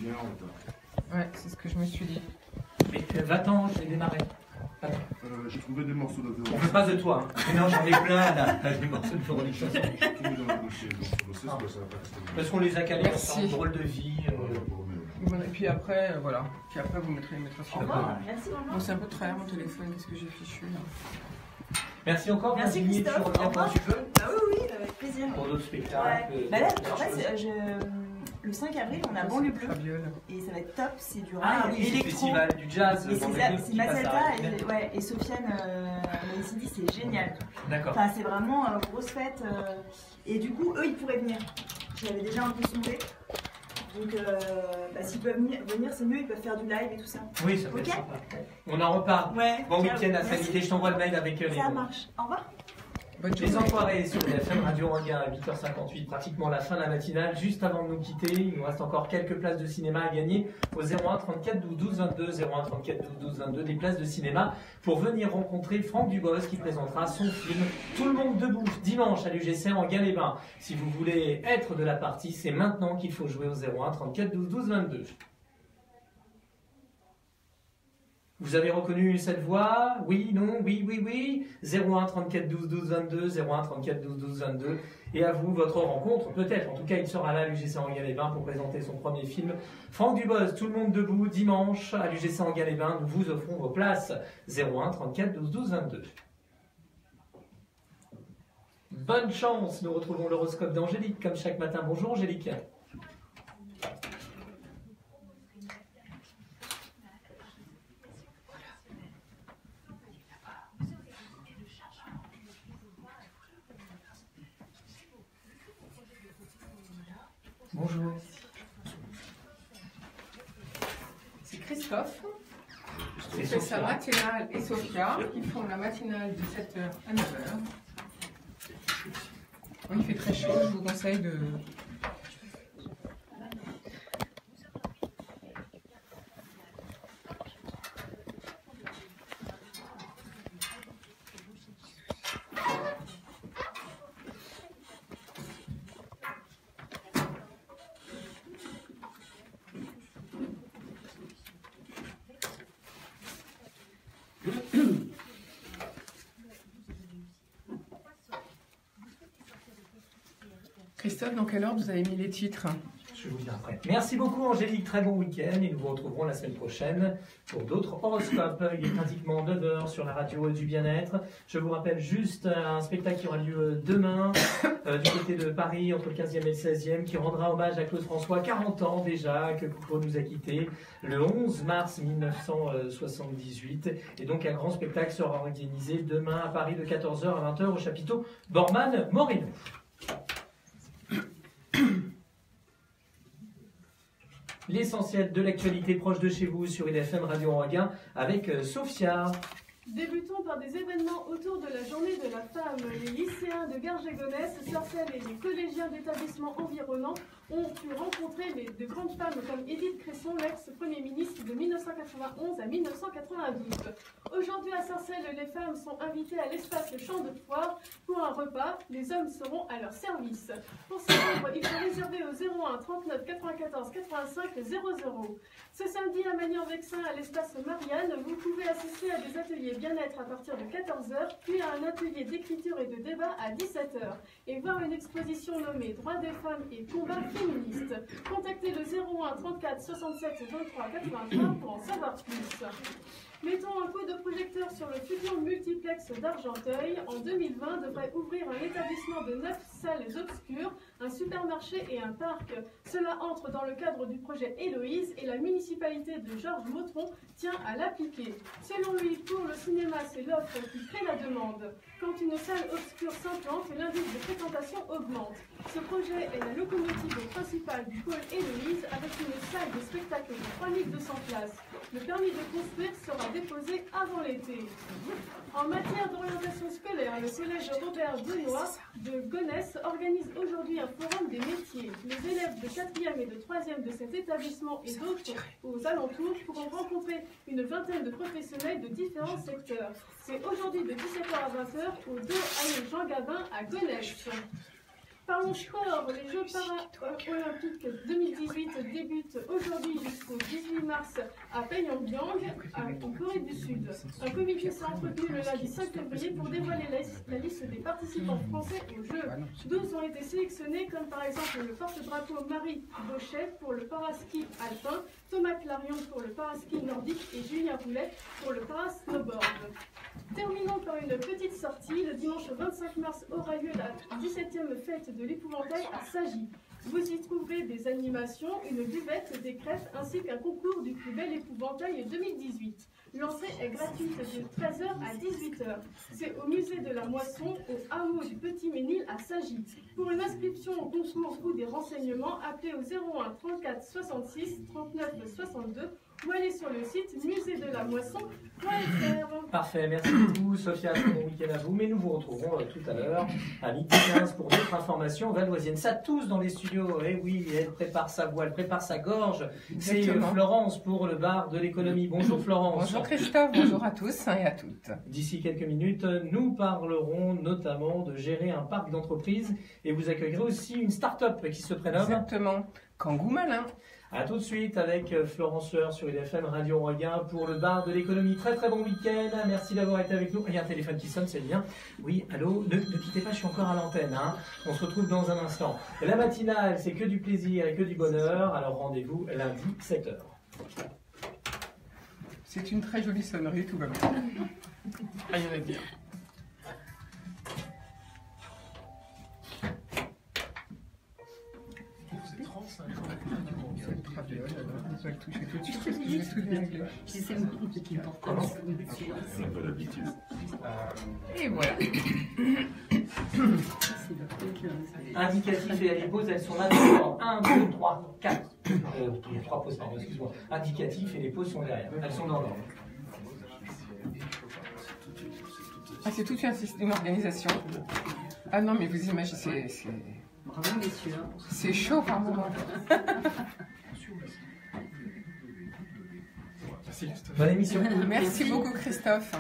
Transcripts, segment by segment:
bien en retard. Ouais, c'est ce que je me suis dit. Mais va-t'en, je vais démarrer. J'ai trouvé des morceaux de On ne veut pas de toi. Mais non, j'en ai plein là, des morceaux de Véronique Sanson. J'ai trouvé dans le dossier, donc je sais ce que ça va pas rester. Parce qu'on les a calés Merci. ensemble, drôle de vie. Voilà, et puis après, voilà. Puis après, vous mettrez sur la page. Merci maman. Bon, c'est un peu travers mon téléphone, qu'est-ce que j'ai fichu là. Merci encore, Merci Virginie, tu Christophe. reviens quand tu peux Ah oui, avec plaisir. pour d'autres spectacles. Ouais. Bah là, en fait, le 5 avril, on a Banlieue Bleue. Fabiole. Et ça va être top, c'est du Ah rail oui, c'est le électro. festival du jazz. Et dans le c'est club qui passe à Mazzelta Rennes. et Sofiane Maïsidi, c'est génial. D'accord. Enfin, c'est vraiment grosse fête. Et du coup, eux, ils pourraient venir. J'avais déjà un peu sondé. Donc, s'ils peuvent venir, c'est mieux, ils peuvent faire du live et tout ça. Oui, ça peut être Ok. sympa. On en reparle. Ouais. Bon Ciao. week-end à Merci. Sanité, je t'envoie le mail avec les Ça noms. marche. Au revoir. Bonne Les journée. enfoirés sur BFM Radio Anguin à 8h58, pratiquement la fin de la matinale. Juste avant de nous quitter, il nous reste encore quelques places de cinéma à gagner au 01 34 12 12 22, 01 34 12 12 22, des places de cinéma pour venir rencontrer Franck Dubosc qui présentera son film Tout le monde debout dimanche à l'UGC Anguin-les-Bains. Si vous voulez être de la partie, c'est maintenant qu'il faut jouer au 01 34 12 12 22. Vous avez reconnu cette voix? Oui, non, oui, oui, oui. 01 34 12 12 22, 01 34 12 12 22. Et à vous, votre rencontre, peut-être. En tout cas, il sera là à l'UGC Anguin-les-Bains pour présenter son premier film. Franck Dubosc, Tout le monde debout, dimanche à l'UGC Anguin-les-Bains. Nous vous offrons vos places. 01 34 12 12 22. Bonne chance, nous retrouvons l'horoscope d'Angélique comme chaque matin. Bonjour Angélique. Bonjour. C'est Christophe, C'est c'est sa Sophia. matinale et Sophia qui font la matinale de 7h à 9h. Oui, il fait très chaud, je vous conseille de... Christophe, dans quel ordre vous avez mis les titres? Je vous dis après. Merci beaucoup Angélique, très bon week-end et nous vous retrouverons la semaine prochaine pour d'autres horoscopes. Il est pratiquement 9h sur la radio du bien-être. Je vous rappelle juste un spectacle qui aura lieu demain du côté de Paris entre le 15e et le 16e qui rendra hommage à Claude François, 40 ans déjà que Coupeau nous a quittés, le 11 mars 1978. Et donc un grand spectacle sera organisé demain à Paris de 14h à 20h au chapiteau Bormann-Moreno. L'essentiel de l'actualité proche de chez vous sur IDFM Radio Anguin avec Sophia. Débutons par des événements autour de la journée de la femme. Les lycéens de Garges-et-Gonesse, Sarcelles et les collégiens d'établissements environnants ont pu rencontrer de grandes femmes comme Édith Cresson, l'ex-premier ministre de 1991 à 1992. Aujourd'hui à Sarcelles, les femmes sont invitées à l'espace Le Champ de Foire pour un repas. Les hommes seront à leur service. Pour ce nombre, il faut réserver au 01 39 94 85 00. Ce samedi à Magnan-Vexin, à l'espace Marianne, vous pouvez assister à des ateliers bien-être à partir de 14h, puis à un atelier d'écriture et de débat à 17h, et voir une exposition nommée Droits des femmes et combat féministe. Contactez le 01 34 67 23 83 pour en savoir plus. Mettons un coup de projecteur sur le futur multiplex d'Argenteuil. En 2020, devrait ouvrir un établissement de 9 salles obscures, un supermarché et un parc. Cela entre dans le cadre du projet Héloïse et la municipalité de Georges Motron tient à l'appliquer. Selon lui, pour le cinéma, c'est l'offre qui crée la demande. Quand une salle obscure s'implante, l'indice de fréquentation augmente. Ce projet est la locomotive principale du pôle Héloïse avec une salle de spectacle de 3200 places. Le permis de construire sera déposé avant l'été. En matière d'orientation scolaire, le collège Robert Benoît de Gonesse organise aujourd'hui un forum des métiers. Les élèves de 4e et de 3e de cet établissement et d'autres aux alentours pourront rencontrer une vingtaine de professionnels de différents secteurs. C'est aujourd'hui de 17h à 20h au 2 allée Jean Gabin à Gonesse. Parlons sport, les Jeux Paralympiques 2018 débutent aujourd'hui jusqu'au 18 mars à Pyongyang, en Corée du Sud. Un comité s'est entretenu le lundi 5 février pour dévoiler la liste des participants français aux Jeux. 12 ont été sélectionnés, comme par exemple le porte-drapeau Marie Bochet pour le paraski alpin, Thomas Clarion pour le paraski nordique et Julien Roulet pour le parasnowboard. Terminons par une petite sortie. Le dimanche 25 mars aura lieu la 17e fête de l'épouvantail à Sagy. Vous y trouverez des animations, une buvette, des crêpes ainsi qu'un concours du plus bel épouvantail 2018. L'entrée est gratuite de 13h à 18h. C'est au musée de la Moisson, au hameau du Petit Ménil à Sagy. Pour une inscription au concours ou des renseignements, appelez au 01 34 66 39 62 ou allez sur le site musée-de-la-moisson.fr. Parfait, merci beaucoup Sophia, très bon week-end à vous, mais nous vous retrouverons tout à l'heure à 12h15 pour d'autres informations valdoisiennes. Ça tous dans les studios, eh oui, elle prépare sa voix, elle prépare sa gorge. C'est Florence pour le bar de l'économie. Bonjour Florence. Bonjour Christophe, bonjour à tous et à toutes. D'ici quelques minutes, nous parlerons notamment de gérer un parc d'entreprises et vous accueillerez aussi une start-up qui se prénomme... Exactement, Kangoo Malin. A tout de suite avec Florence Fleur sur IDFM Radio Royan pour le bar de l'économie. Très très bon week-end, merci d'avoir été avec nous. Il y a un téléphone qui sonne, c'est le mien. Oui, allô, ne quittez pas, je suis encore à l'antenne. Hein. On se retrouve dans un instant. La matinale, c'est que du plaisir et que du bonheur. Alors rendez-vous lundi, 7h. C'est une très jolie sonnerie, tout va bien. Rien à dire. Je vais le toucher tout de suite parce que je vais tout dérégler. C'est le monde qui porte comme ça. On n'a pas l'habitude. Et voilà. Indicatif et les poses, elles sont là devant. 1, 2, 3, 4. 3 poses, pardon, excuse-moi. Indicatif et les poses sont derrière. Elles sont dans l'ordre. Ah, c'est toute une organisation. Ah non, mais vous imaginez, Bravo messieurs. c'est chaud par moment. Bonne émission. Merci beaucoup Christophe.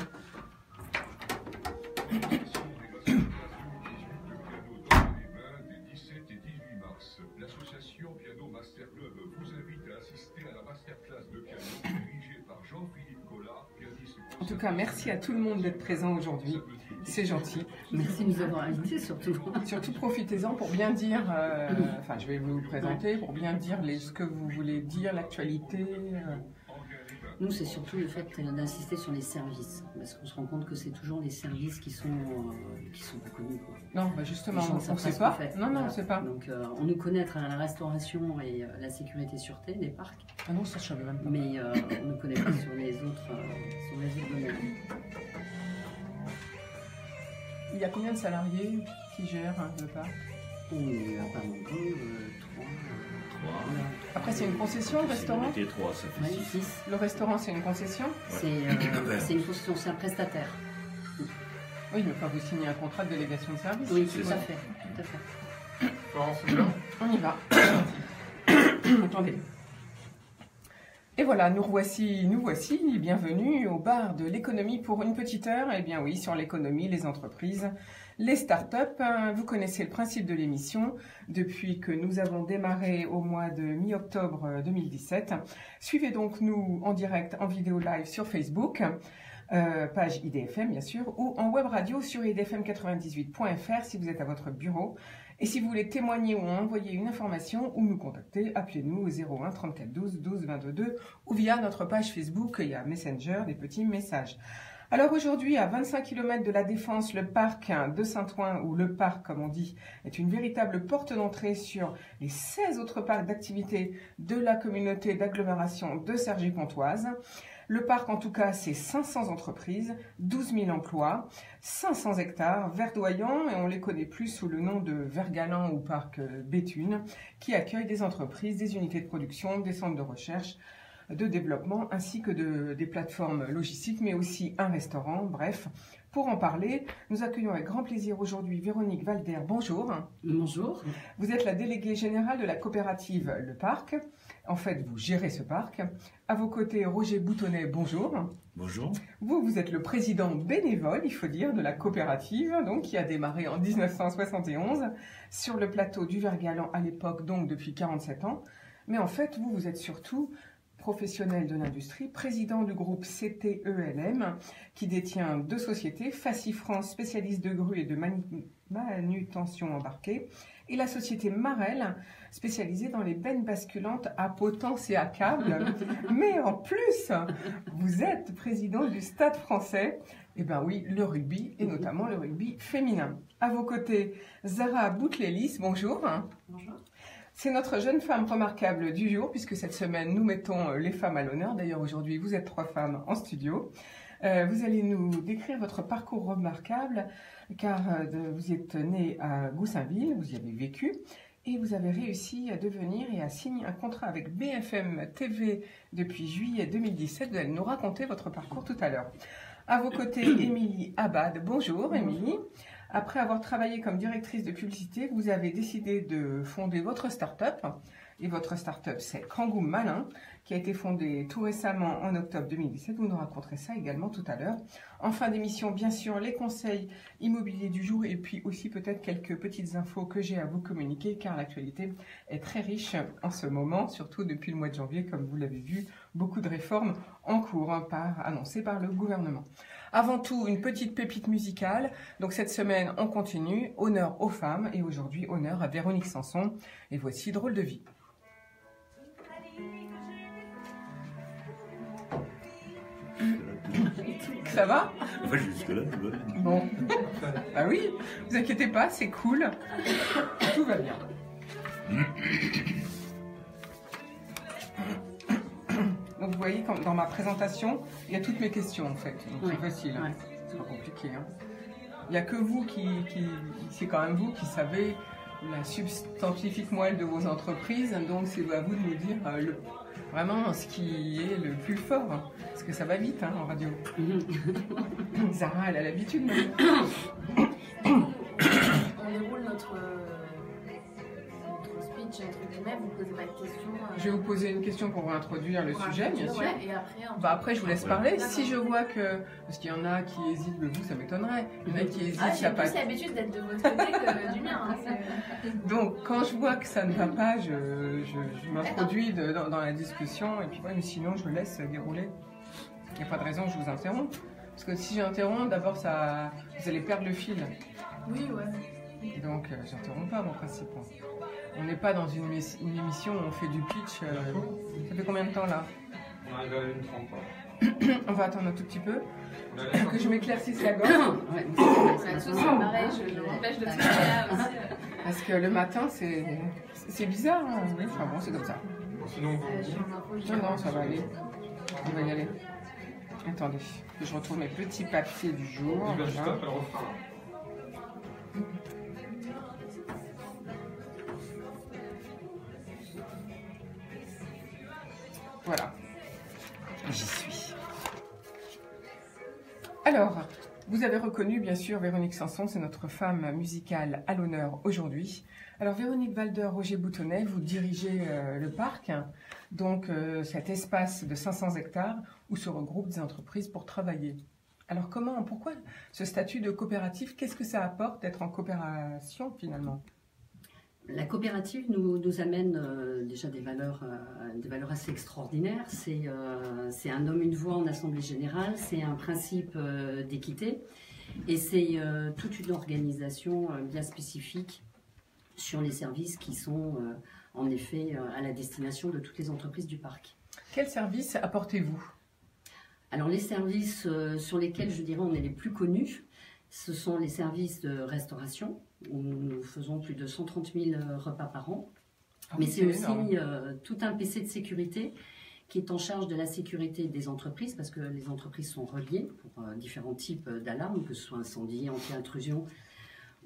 L'association Piano Master Club vous invite à assister à la masterclass de piano dirigée par Jean-Philippe Collat, pianiste. En tout cas, merci à tout le monde d'être présent aujourd'hui. C'est gentil. Merci de nous avoir invités surtout. Surtout profitez-en pour bien dire, enfin je vais vous présenter, pour bien dire ce que vous voulez dire, l'actualité. Nous, c'est surtout le fait d'insister sur les services, parce qu'on se rend compte que c'est toujours les services qui sont pas connus. Quoi. Non, bah justement, Les gens on ne savent sait ce pas. qu'on fait. Non, Voilà. on ne sait pas. Donc, on nous connaît à travers la restauration et la sécurité sûreté des parcs, Ah non, ça je savais même pas. mais on ne connaît pas sur les autres domaines. Il y a combien de salariés qui gèrent le parc? On est à pas nombreux, 3. Après, c'est une concession, le restaurant? C'était 3, ça fait Ouais, 6. 6. Le restaurant, c'est une concession? C'est une concession, c'est un prestataire. Oui, mais pas vous signer un contrat de délégation de service. Oui, c'est tout ça. à fait. Tout à fait. Florence Blanc. On y va. Attendez. Et voilà, nous voici, bienvenue au bar de l'économie pour une petite heure. Eh bien oui, sur l'économie, les entreprises, les startups. Vous connaissez le principe de l'émission depuis que nous avons démarré au mois de mi-octobre 2017. Suivez donc nous en direct, en vidéo live sur Facebook, page IDFM bien sûr, ou en web radio sur idfm98.fr si vous êtes à votre bureau. Et si vous voulez témoigner ou envoyer une information ou nous contacter, appelez-nous au 01 34 12 12 22 ou via notre page Facebook, il y a Messenger, des petits messages. Alors aujourd'hui, à 25 km de la Défense, le parc de Saint-Ouen, ou le parc comme on dit, est une véritable porte d'entrée sur les 16 autres parcs d'activités de la communauté d'agglomération de Cergy-Pontoise. Le parc, en tout cas, c'est 500 entreprises, 12 000 emplois, 500 hectares verdoyants, et on les connaît plus sous le nom de Vergalan ou parc Béthune, qui accueille des entreprises, des unités de production, des centres de recherche, de développement, ainsi que des plateformes logistiques, mais aussi un restaurant, bref, Pour en parler, nous accueillons avec grand plaisir aujourd'hui Véronique Valder. Bonjour. Bonjour. Vous êtes la déléguée générale de la coopérative Le Parc. En fait, vous gérez ce parc. À vos côtés, Roger Boutonnet. Bonjour. Bonjour. Vous êtes le président bénévole, il faut dire, de la coopérative, donc qui a démarré en 1971 sur le plateau du Vergalan à l'époque, donc depuis 47 ans. Mais en fait, vous êtes surtout professionnel de l'industrie, président du groupe CTELM, qui détient 2 sociétés, Facifrance, spécialiste de grues et de manutention embarquée, et la société Marel, spécialisée dans les bennes basculantes à potence et à câble. Mais en plus, vous êtes président du Stade français, et bien oui, le rugby, et notamment le rugby féminin. À vos côtés, Zara Boutlélis, bonjour. Bonjour. C'est notre jeune femme remarquable du jour, puisque cette semaine, nous mettons les femmes à l'honneur. D'ailleurs, aujourd'hui, vous êtes 3 femmes en studio. Vous allez nous décrire votre parcours remarquable, car vous êtes née à Goussainville, vous y avez vécu, et vous avez réussi à devenir et à signer un contrat avec BFM TV depuis juillet 2017. Vous allez nous raconter votre parcours tout à l'heure. À vos côtés, Émilie Abad. Bonjour, Émilie. Après avoir travaillé comme directrice de publicité, vous avez décidé de fonder votre start-up. Et votre start-up, c'est Kangoo Malin, qui a été fondée tout récemment en octobre 2017. Vous nous raconterez ça également tout à l'heure. En fin d'émission, bien sûr, les conseils immobiliers du jour et puis aussi peut-être quelques petites infos que j'ai à vous communiquer, car l'actualité est très riche en ce moment, surtout depuis le mois de janvier, comme vous l'avez vu, beaucoup de réformes en cours annoncées par le gouvernement. Avant tout, une petite pépite musicale. Donc cette semaine, on continue. Honneur aux femmes et aujourd'hui, honneur à Véronique Sanson. Et voici Drôle de vie. Ça va? Enfin, jusque-là, tout va bien. Bon. Ah oui, vous inquiétez pas, c'est cool. Tout va bien. Donc vous voyez, comme dans ma présentation, il y a toutes mes questions en fait. Donc Oui. c'est facile, hein. Ouais. C'est pas compliqué. Hein. Il n'y a que vous c'est quand même vous qui savez la substantifique moelle de vos entreprises. Donc c'est à vous de nous dire vraiment ce qui est le plus fort. Hein. Parce que ça va vite hein, en radio. Zara, elle a l'habitude. On déroule notre speech entre guillemets, vous posez pas de questions. Je vais vous poser une question pour introduire le pour sujet, bien sûr. ouais, et après, Bah après, je vous laisse parler. D'accord. Si je vois que... Parce qu'il y en a qui hésitent, mais vous, ça m'étonnerait. Il y en a qui hésitent, j'ai ça plus passe. l'habitude d'être de votre côté que du mien. Hein, Donc, quand je vois que ça ne va pas, je m'introduis dans la discussion. Et puis, ouais, mais sinon, je laisse dérouler. Il n'y a pas de raison que je vous interromps. Parce que si j'interromps, d'abord, vous allez perdre le fil. oui, ouais. Donc, j'interromps pas, mon principe. On n'est pas dans une émission où on fait du pitch. Ça fait combien de temps, là? On arrive à 1h30. On va attendre un tout petit peu. Que je m'éclaircisse la gorge. Ouais. C'est pareil, je m'empêche de travailler là aussi. Parce que le matin, c'est bizarre. Hein. Oui, enfin bon, c'est comme ça. Sinon, Je suis en info, Non, ça va aller. On va y aller. Attendez, que je retrouve mes petits papiers du jour. on va juste Voilà. après le refrain. Voilà. J'y suis. Alors, vous avez reconnu, bien sûr, Véronique Sanson, c'est notre femme musicale à l'honneur aujourd'hui. Alors, Véronique Valder, Roger Boutonnet, vous dirigez le parc, donc cet espace de 500 hectares où se regroupent des entreprises pour travailler. Alors, pourquoi ce statut de coopérative? Qu'est-ce que ça apporte d'être en coopération, finalement? La coopérative nous amène déjà des valeurs assez extraordinaires. C'est un homme, une voix en assemblée générale, c'est un principe d'équité et c'est toute une organisation bien spécifique sur les services qui sont en effet à la destination de toutes les entreprises du parc. Quels services apportez-vous? Alors les services sur lesquels je dirais on est les plus connus, ce sont les services de restauration, où nous faisons plus de 130 000 repas par an. Mais c'est aussi tout un PC de sécurité qui est en charge de la sécurité des entreprises, parce que les entreprises sont reliées pour différents types d'alarmes, que ce soit incendie, anti-intrusion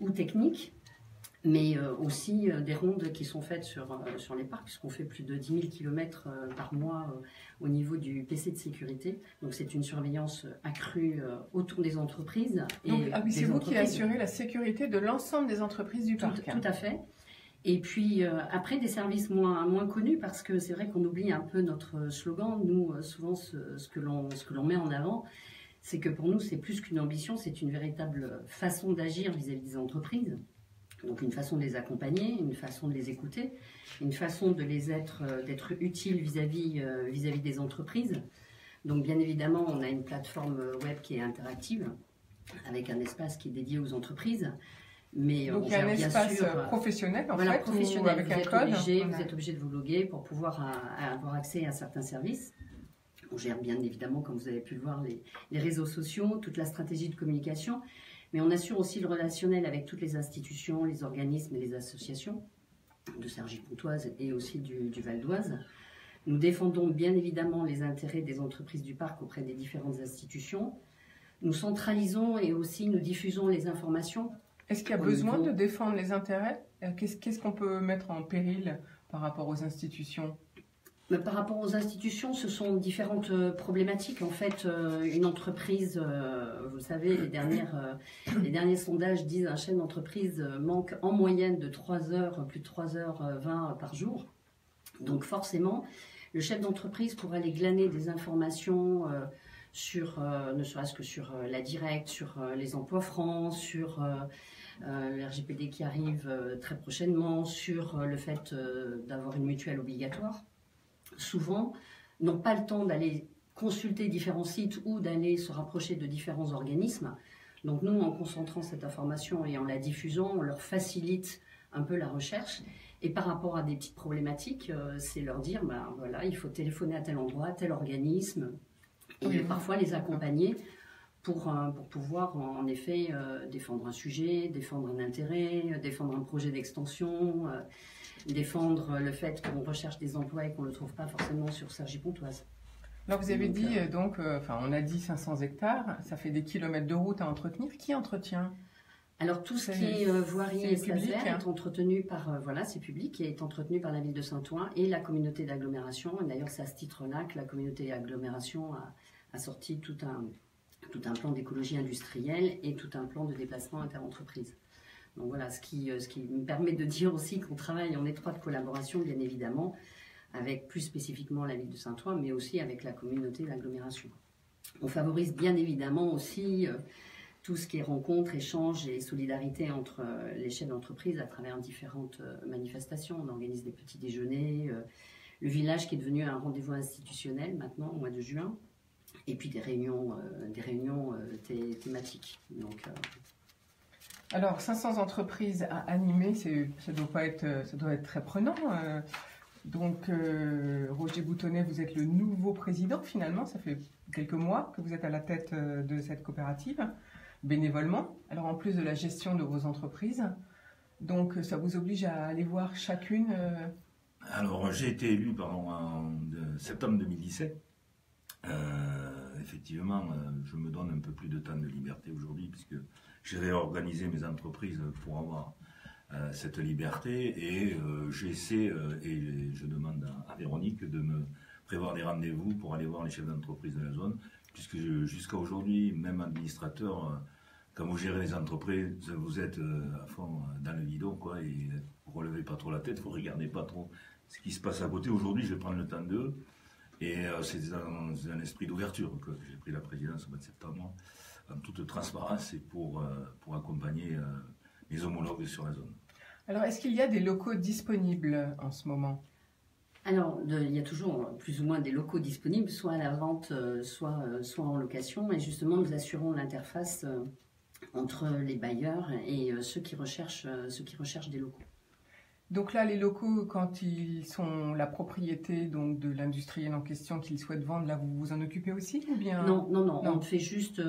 ou technique. mais aussi des rondes qui sont faites sur les parcs, puisqu'on fait plus de 10 000 km par mois au niveau du PC de sécurité. Donc c'est une surveillance accrue autour des entreprises. Donc, c'est vous qui assurez la sécurité de l'ensemble des entreprises du parc. Tout à fait. Et puis après, des services moins connus, parce que c'est vrai qu'on oublie un peu notre slogan. Nous, souvent, ce que l'on met en avant, c'est que pour nous, c'est plus qu'une ambition, c'est une véritable façon d'agir vis-à-vis des entreprises. Donc une façon de les accompagner, une façon de les écouter, une façon de les d'être utiles vis-à-vis des entreprises. Donc bien évidemment, on a une plateforme web qui est interactive, avec un espace qui est dédié aux entreprises. Mais donc il y a un espace professionnel en fait, professionnel, avec un code. Vous êtes obligé de vous loguer pour pouvoir avoir accès à certains services. On gère bien évidemment, comme vous avez pu le voir, les réseaux sociaux, toute la stratégie de communication. Mais on assure aussi le relationnel avec toutes les institutions, les organismes et les associations de Cergy-Pontoise et aussi du Val d'Oise. Nous défendons bien évidemment les intérêts des entreprises du parc auprès des différentes institutions. Nous centralisons et aussi nous diffusons les informations. Est-ce qu'il y a besoin de défendre les intérêts? Qu'est-ce qu'on peut mettre en péril par rapport aux institutions? Par rapport aux institutions, ce sont différentes problématiques. En fait, une entreprise, vous savez, les derniers sondages disent qu'un chef d'entreprise manque en moyenne de 3 heures, plus de 3h20 par jour. Donc forcément, le chef d'entreprise, pour aller glaner des informations ne serait-ce que sur la directe, sur les emplois francs, sur le RGPD qui arrive très prochainement, sur le fait d'avoir une mutuelle obligatoire, souvent n'ont pas le temps d'aller consulter différents sites ou d'aller se rapprocher de différents organismes. Donc nous, en concentrant cette information et en la diffusant, on leur facilite un peu la recherche. Et par rapport à des petites problématiques, c'est leur dire, voilà, il faut téléphoner à tel endroit, tel organisme, et parfois les accompagner pour pouvoir en effet défendre un sujet, défendre un intérêt, défendre un projet d'extension, défendre le fait qu'on recherche des emplois et qu'on ne le trouve pas forcément sur Cergy-Pontoise. Alors vous avez dit, on a dit 500 hectares, ça fait des kilomètres de route à entretenir. Qui entretient? Alors tout ce qui est voirie et espace vert est entretenu par, c'est public et est entretenu par la ville de Saint-Ouen et la communauté d'agglomération. Et d'ailleurs c'est à ce titre-là que la communauté d'agglomération a sorti tout un plan d'écologie industrielle et tout un plan de déplacement interentreprise. Donc voilà, ce qui me permet de dire aussi qu'on travaille en étroite collaboration, bien évidemment, avec plus spécifiquement la ville de Saint-Ouen, mais aussi avec la communauté d'agglomération. On favorise bien évidemment aussi tout ce qui est rencontres, échanges et solidarité entre les chefs d'entreprise à travers différentes manifestations. On organise des petits déjeuners, le village qui est devenu un rendez-vous institutionnel maintenant au mois de juin, et puis des réunions thématiques. Donc, alors 500 entreprises à animer, ça doit être très prenant. Donc Roger Boutonnet, vous êtes le nouveau président finalement, ça fait quelques mois que vous êtes à la tête de cette coopérative, bénévolement, alors en plus de la gestion de vos entreprises. Donc ça vous oblige à aller voir chacune Alors j'ai été élu en septembre 2017. Effectivement, je me donne un peu plus de temps de liberté aujourd'hui puisque j'ai réorganisé mes entreprises pour avoir cette liberté et j'essaie et je demande à Véronique de me prévoir des rendez-vous pour aller voir les chefs d'entreprise de la zone puisque jusqu'à aujourd'hui, même administrateur, quand vous gérez les entreprises, vous êtes à fond dans le guidon quoi, et vous ne relevez pas trop la tête, vous ne regardez pas trop ce qui se passe à côté. Aujourd'hui, je vais prendre le temps d'eux. Et c'est dans un esprit d'ouverture que j'ai pris la présidence au mois de septembre, en toute transparence et pour accompagner mes homologues sur la zone. Alors, est-ce qu'il y a des locaux disponibles en ce moment? Alors, il y a toujours plus ou moins des locaux disponibles, soit à la vente, soit en location. Et justement, nous assurons l'interface entre les bailleurs et ceux qui recherchent des locaux. Donc là, les locaux, quand ils sont la propriété donc, de l'industriel en question qu'ils souhaitent vendre, là, vous vous en occupez aussi ou bien... Non. On fait juste,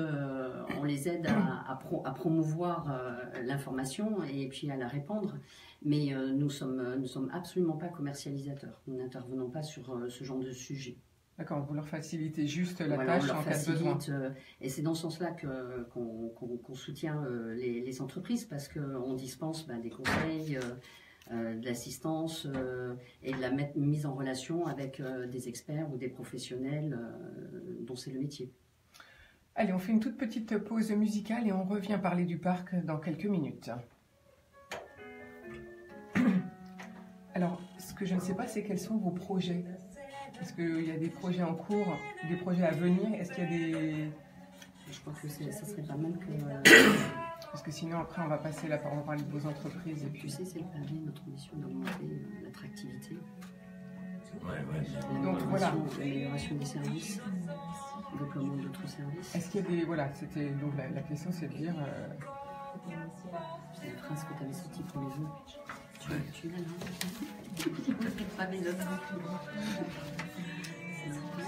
on les aide à promouvoir l'information et puis à la répandre. Mais nous sommes absolument pas commercialisateurs. Nous n'intervenons pas sur ce genre de sujet. D'accord, vous leur facilitez juste la Voilà, on tâche leur en cas de besoin. facilite, et c'est dans ce sens-là qu'on soutient les entreprises, parce qu'on dispense des conseils, de l'assistance et de la mise en relation avec des experts ou des professionnels dont c'est le métier. Allez, on fait une toute petite pause musicale et on revient parler du parc dans quelques minutes. Alors, ce que je ne sais pas, c'est quels sont vos projets. Est-ce qu'il y a des projets en cours, des projets à venir? Est-ce qu'il y a des... Je crois que ça serait pas mal que... Parce que sinon, après, on va passer la parole, on va parler de vos entreprises. Et puis... Tu sais, c'est le palier, notre mission d'augmenter l'attractivité. Donc, voilà. L'amélioration des services, le déploiement d'autres services. Est-ce qu'il y a des... Voilà, c'était... Donc, la question, c'est de dire... C'est la phrase que tu avais sortie pour les vœux. Tu l'as là. Pas mes notes.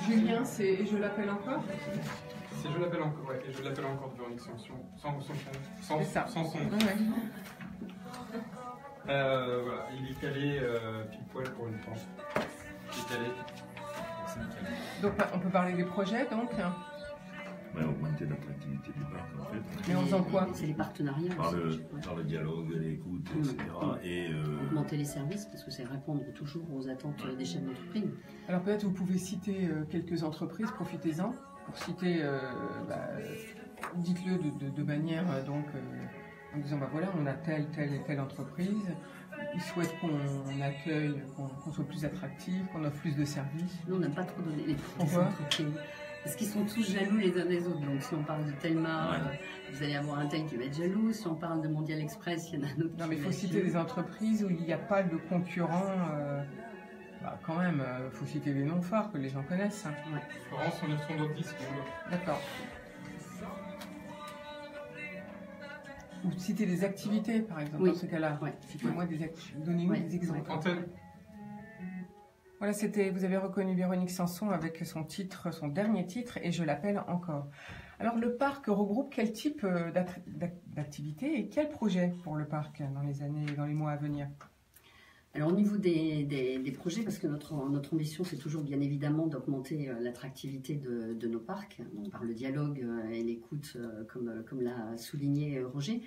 Julien, c'est... Je l'appelle encore? Si je l'appelle encore, ouais, et je l'appelle encore Véronique Sanson, sans son. Ouais. Voilà, il est calé pile poil pour une fois. Il est calé. C'est nickel. Donc, on peut parler des projets, donc. Ouais, augmenter l'attractivité du parc, en fait. Mais en faisant quoi? C'est les partenariats. Par le dialogue, l'écoute, etc. Et augmenter les services, parce que c'est répondre toujours aux attentes des chefs d'entreprise. Alors peut-être vous pouvez citer quelques entreprises, profitez-en, pour citer, dites-le de manière, en disant, voilà, on a telle et telle entreprise, ils souhaitent qu'on accueille, qu'on soit plus attractif, qu'on offre plus de services. Nous, on n'aime pas trop donner les Pourquoi? entreprises. Parce qu'ils sont tous jaloux les uns des autres. Donc si on parle de Telma, vous allez avoir un tel qui va être jaloux. Si on parle de Mondial Express, il y en a un autre. Non, mais il faut citer des entreprises où il n'y a pas de concurrents. Quand même, il faut citer des noms forts que les gens connaissent. Ouais. Florence, on est sur notre disque. D'accord. Ou citer des activités, par exemple, dans ce cas-là. Ouais. Citez-moi donnez-nous des exemples. Antenne. Voilà, vous avez reconnu Véronique Sanson avec son dernier titre, et je l'appelle encore. Alors, le parc regroupe quel type d'activité et quel projet pour le parc dans les mois à venir? Alors, au niveau des projets, parce que notre ambition, c'est toujours bien évidemment d'augmenter l'attractivité de nos parcs, donc par le dialogue et l'écoute, comme l'a souligné Roger.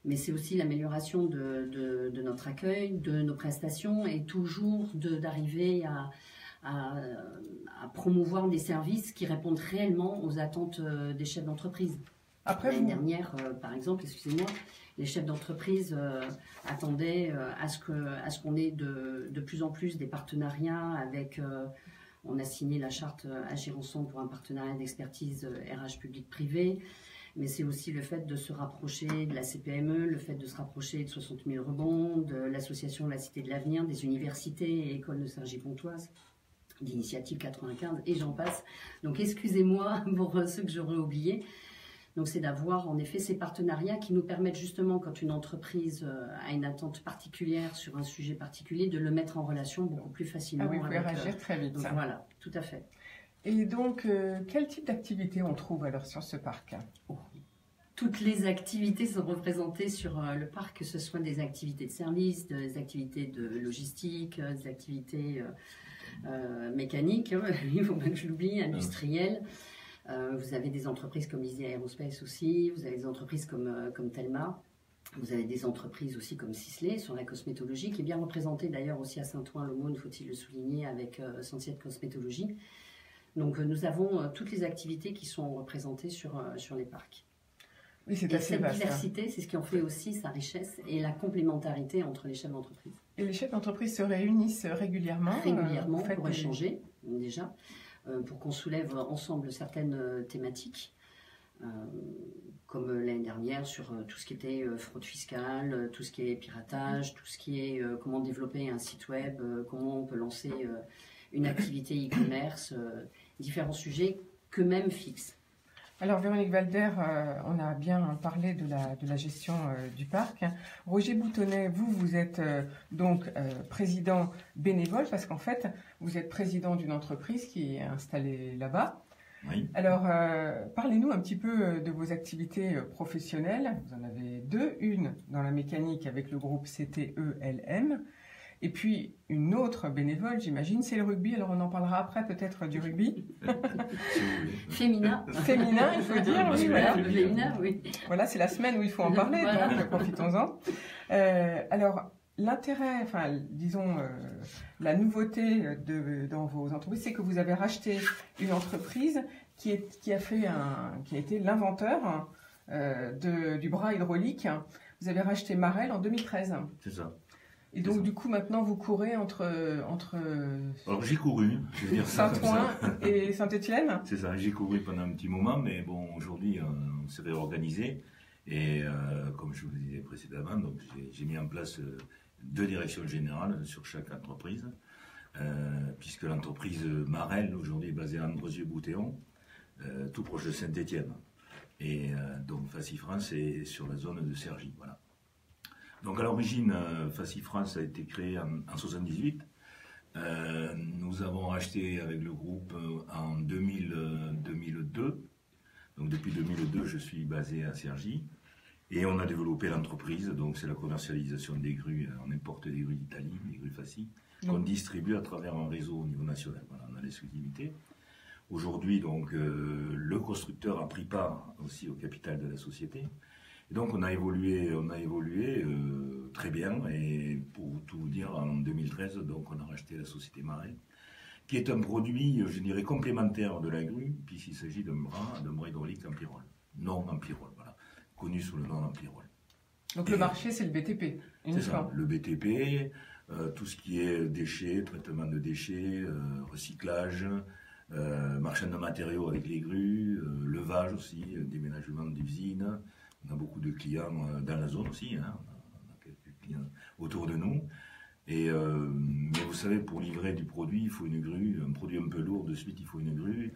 Mais c'est aussi l'amélioration de notre accueil, de nos prestations, et toujours d'arriver à promouvoir des services qui répondent réellement aux attentes des chefs d'entreprise. L'année dernière, par exemple, excusez-moi, les chefs d'entreprise attendaient à ce qu'on ait de plus en plus des partenariats avec... on a signé la charte Agir ensemble pour un partenariat d'expertise RH public-privé. Mais c'est aussi le fait de se rapprocher de la CPME, le fait de se rapprocher de 60 000 rebonds, de l'association La Cité de l'Avenir, des universités et écoles de Cergy-Pontoise, d'Initiative 95, et j'en passe. Donc excusez-moi pour ceux que j'aurais oubliés. Donc c'est d'avoir en effet ces partenariats qui nous permettent justement, quand une entreprise a une attente particulière sur un sujet particulier, de le mettre en relation beaucoup plus facilement. Ah oui, vous pouvez réagir très vite. Donc, voilà, tout à fait. Et donc, quel type d'activité on trouve alors sur ce parc? Toutes les activités sont représentées sur le parc, que ce soit des activités de service, des activités de logistique, des activités mécaniques, il ne faut pas que je l'oublie, industrielles. Vous avez des entreprises comme Easy Aerospace aussi, vous avez des entreprises comme Telma. Vous avez des entreprises aussi comme Sisley sur la cosmétologie, qui est bien représentée d'ailleurs aussi à Saint-Ouen-l'Aumône, faut-il le souligner, avec Sentier de Cosmétologie. Donc nous avons toutes les activités qui sont représentées sur les parcs. Oui, c'est assez cette vaste. Cette diversité, c'est ce qui en fait aussi sa richesse et la complémentarité entre les chefs d'entreprise. Et les chefs d'entreprise se réunissent régulièrement pour échanger, déjà, pour qu'on soulève ensemble certaines thématiques, comme l'année dernière sur tout ce qui était fraude fiscale, tout ce qui est piratage, tout ce qui est comment développer un site web, comment on peut lancer une activité e-commerce, différents sujets qu'eux-mêmes fixent. Alors Véronique Walder, on a bien parlé de la gestion du parc. Roger Boutonnet, vous êtes donc président bénévole, parce qu'en fait, vous êtes président d'une entreprise qui est installée là-bas. Oui. Alors, parlez-nous un petit peu de vos activités professionnelles. Vous en avez deux, une dans la mécanique avec le groupe CTELM Et puis, une autre bénévole, j'imagine, c'est le rugby. Alors, on en parlera après, peut-être, du rugby. Féminin. Féminin, il faut dire. Oui, voilà. Féminin, oui. Voilà, c'est la semaine où il faut en parler, Voilà. donc profitons-en. Alors, l'intérêt, enfin, disons, la nouveauté dans vos entreprises, c'est que vous avez racheté une entreprise qui a été l'inventeur du bras hydraulique. Vous avez racheté Marel en 2013. C'est ça. Et donc, du coup, maintenant, vous courez entre Alors j'ai couru, je veux dire ça comme Saint-Ouen ça. et Saint-Étienne. C'est ça, j'ai couru pendant un petit moment, mais bon, aujourd'hui, on s'est réorganisé. Et comme je vous le disais précédemment, donc j'ai mis en place 2 directions générales sur chaque entreprise, puisque l'entreprise Marel, aujourd'hui, est basée à Andresieux-Boutéon, tout proche de Saint-Étienne. Et donc Facifrance est sur la zone de Cergy, voilà. Donc à l'origine, Facifrance a été créé en 1978. Nous avons racheté avec le groupe en 2002. Donc depuis 2002, je suis basé à Cergy. Et on a développé l'entreprise, donc c'est la commercialisation des grues. On importe des grues d'Italie, des grues Faci, qu'on distribue à travers un réseau au niveau national. Voilà, on a l'exclusivité. Aujourd'hui, donc, le constructeur a pris part aussi au capital de la société. Et donc on a évolué très bien, et pour tout vous dire, en 2013, donc on a racheté la société Marel, qui est un produit, je dirais, complémentaire de la grue, puisqu'il s'agit d'un bras hydraulique en pyrrole, non en pyrrole, voilà, connu sous le nom en pyrrole. Donc le marché, c'est le BTP, c'est ça, le BTP, tout ce qui est déchets, traitement de déchets, recyclage, marchand de matériaux avec les grues, levage aussi, déménagement d'usines. On a beaucoup de clients dans la zone aussi, hein. On a quelques clients autour de nous. Mais vous savez, pour livrer du produit, il faut une grue, un produit un peu lourd, de suite il faut une grue.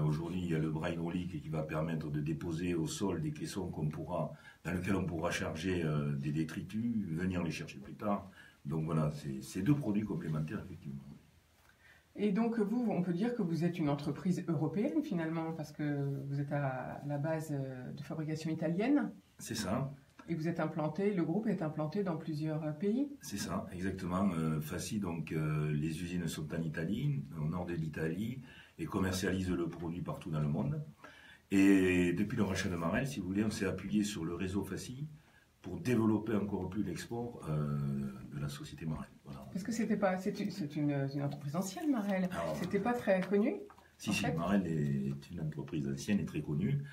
Aujourd'hui, il y a le bras hydraulique qui va permettre de déposer au sol des caissons dans lesquels on pourra charger des détritus, venir les chercher plus tard. Donc voilà, c'est 2 produits complémentaires, effectivement. Et donc, vous, on peut dire que vous êtes une entreprise européenne, finalement, parce que vous êtes à la base de fabrication italienne. C'est ça. Et vous êtes implanté, le groupe est implanté dans plusieurs pays. C'est ça, exactement. Faci, donc, les usines sont en Italie, au nord de l'Italie, et commercialisent le produit partout dans le monde. Et depuis le rachat de Marel, si vous voulez, on s'est appuyé sur le réseau Faci pour développer encore plus l'export de la société Marel. Voilà. Est-ce que c'est une entreprise ancienne, Marel? C'était pas très connu? Si, Marel est une entreprise ancienne et très connue.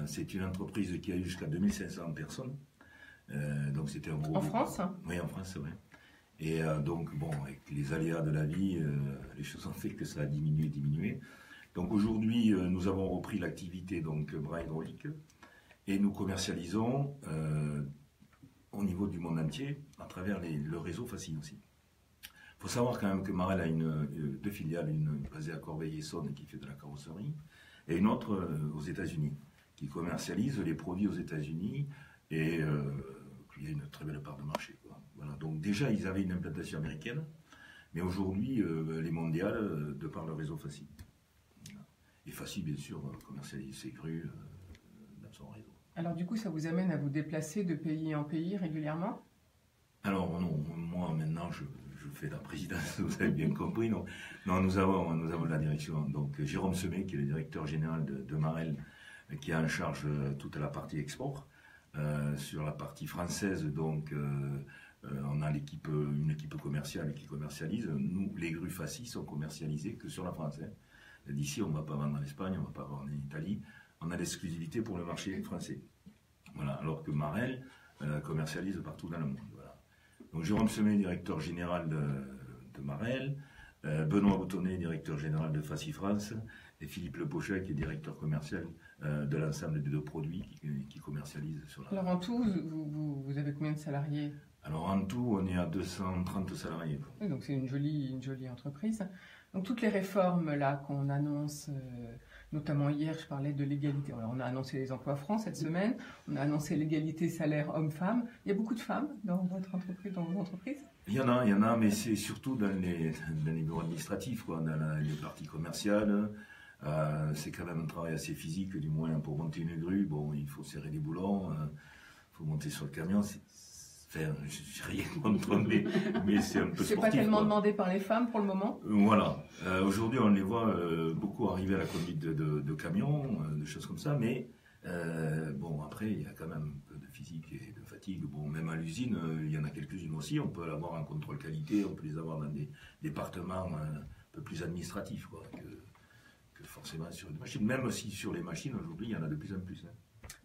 C'est une entreprise qui a eu jusqu'à 2500 personnes. Donc c'était un gros... En France? Oui, en France, oui. Et donc, bon, avec les aléas de la vie, les choses ont fait que ça a diminué. Donc aujourd'hui, nous avons repris l'activité donc bras hydraulique. Et nous commercialisons au niveau du monde entier à travers le réseau Faci aussi. Il faut savoir quand même que Marel a 2 filiales, une basée à Corbeil-Essonnes qui fait de la carrosserie, et une autre aux États-Unis, qui commercialise les produits aux États-Unis, et il y a une très belle part de marché, quoi. Voilà. Donc déjà, ils avaient une implantation américaine, mais aujourd'hui, les mondiales, de par le réseau Faci. Et Faci, bien sûr, commercialise ses grues dans son réseau. Alors du coup, ça vous amène à vous déplacer de pays en pays régulièrement? Alors non, moi maintenant je fais la présidence, vous avez bien compris. Non, nous avons la direction. Donc Jérôme Semet, qui est le directeur général de Marel, qui a en charge toute la partie export. Sur la partie française, donc on a une équipe commerciale qui commercialise. Nous, les grues Faci sont commercialisées que sur la France. Hein. D'ici, on ne va pas vendre en Espagne, on ne va pas vendre en Italie. On a l'exclusivité pour le marché français. Voilà, alors que Marel commercialise partout dans le monde. Voilà. Donc Jérôme Semet, directeur général de Marel, Benoît Boutonnet, directeur général de Faci France, et Philippe Le Pochet, qui est directeur commercial de l'ensemble des 2 produits qui commercialisent sur la... Alors en tout, vous avez combien de salariés? Alors en tout, on est à 230 salariés. Oui, donc c'est une jolie entreprise. Donc toutes les réformes là qu'on annonce, notamment hier, je parlais de l'égalité. Alors on a annoncé les emplois francs cette semaine, on a annoncé l'égalité salaire homme-femme. Il y a beaucoup de femmes dans votre entreprise, dans vos entreprises? Il y en a, mais c'est surtout dans les bureaux administratifs, quoi, dans les parties commerciales. C'est quand même un travail assez physique, du moins pour monter une grue. Bon, il faut serrer les boulons, il faut monter sur le camion. Enfin, je n'ai rien contre, mais mais c'est un peu C'est sportif. pas tellement quoi. demandé par les femmes pour le moment. Voilà. Aujourd'hui, on les voit beaucoup arriver à la conduite de camions, de choses comme ça, mais bon, après, il y a quand même un peu de physique et de fatigue. Bon, même à l'usine, il y en a quelques-unes aussi. On peut avoir un contrôle qualité, on peut les avoir dans des départements un peu plus administratifs quoi, que forcément sur une machine. Même si sur les machines, aujourd'hui, il y en a de plus en plus. Hein.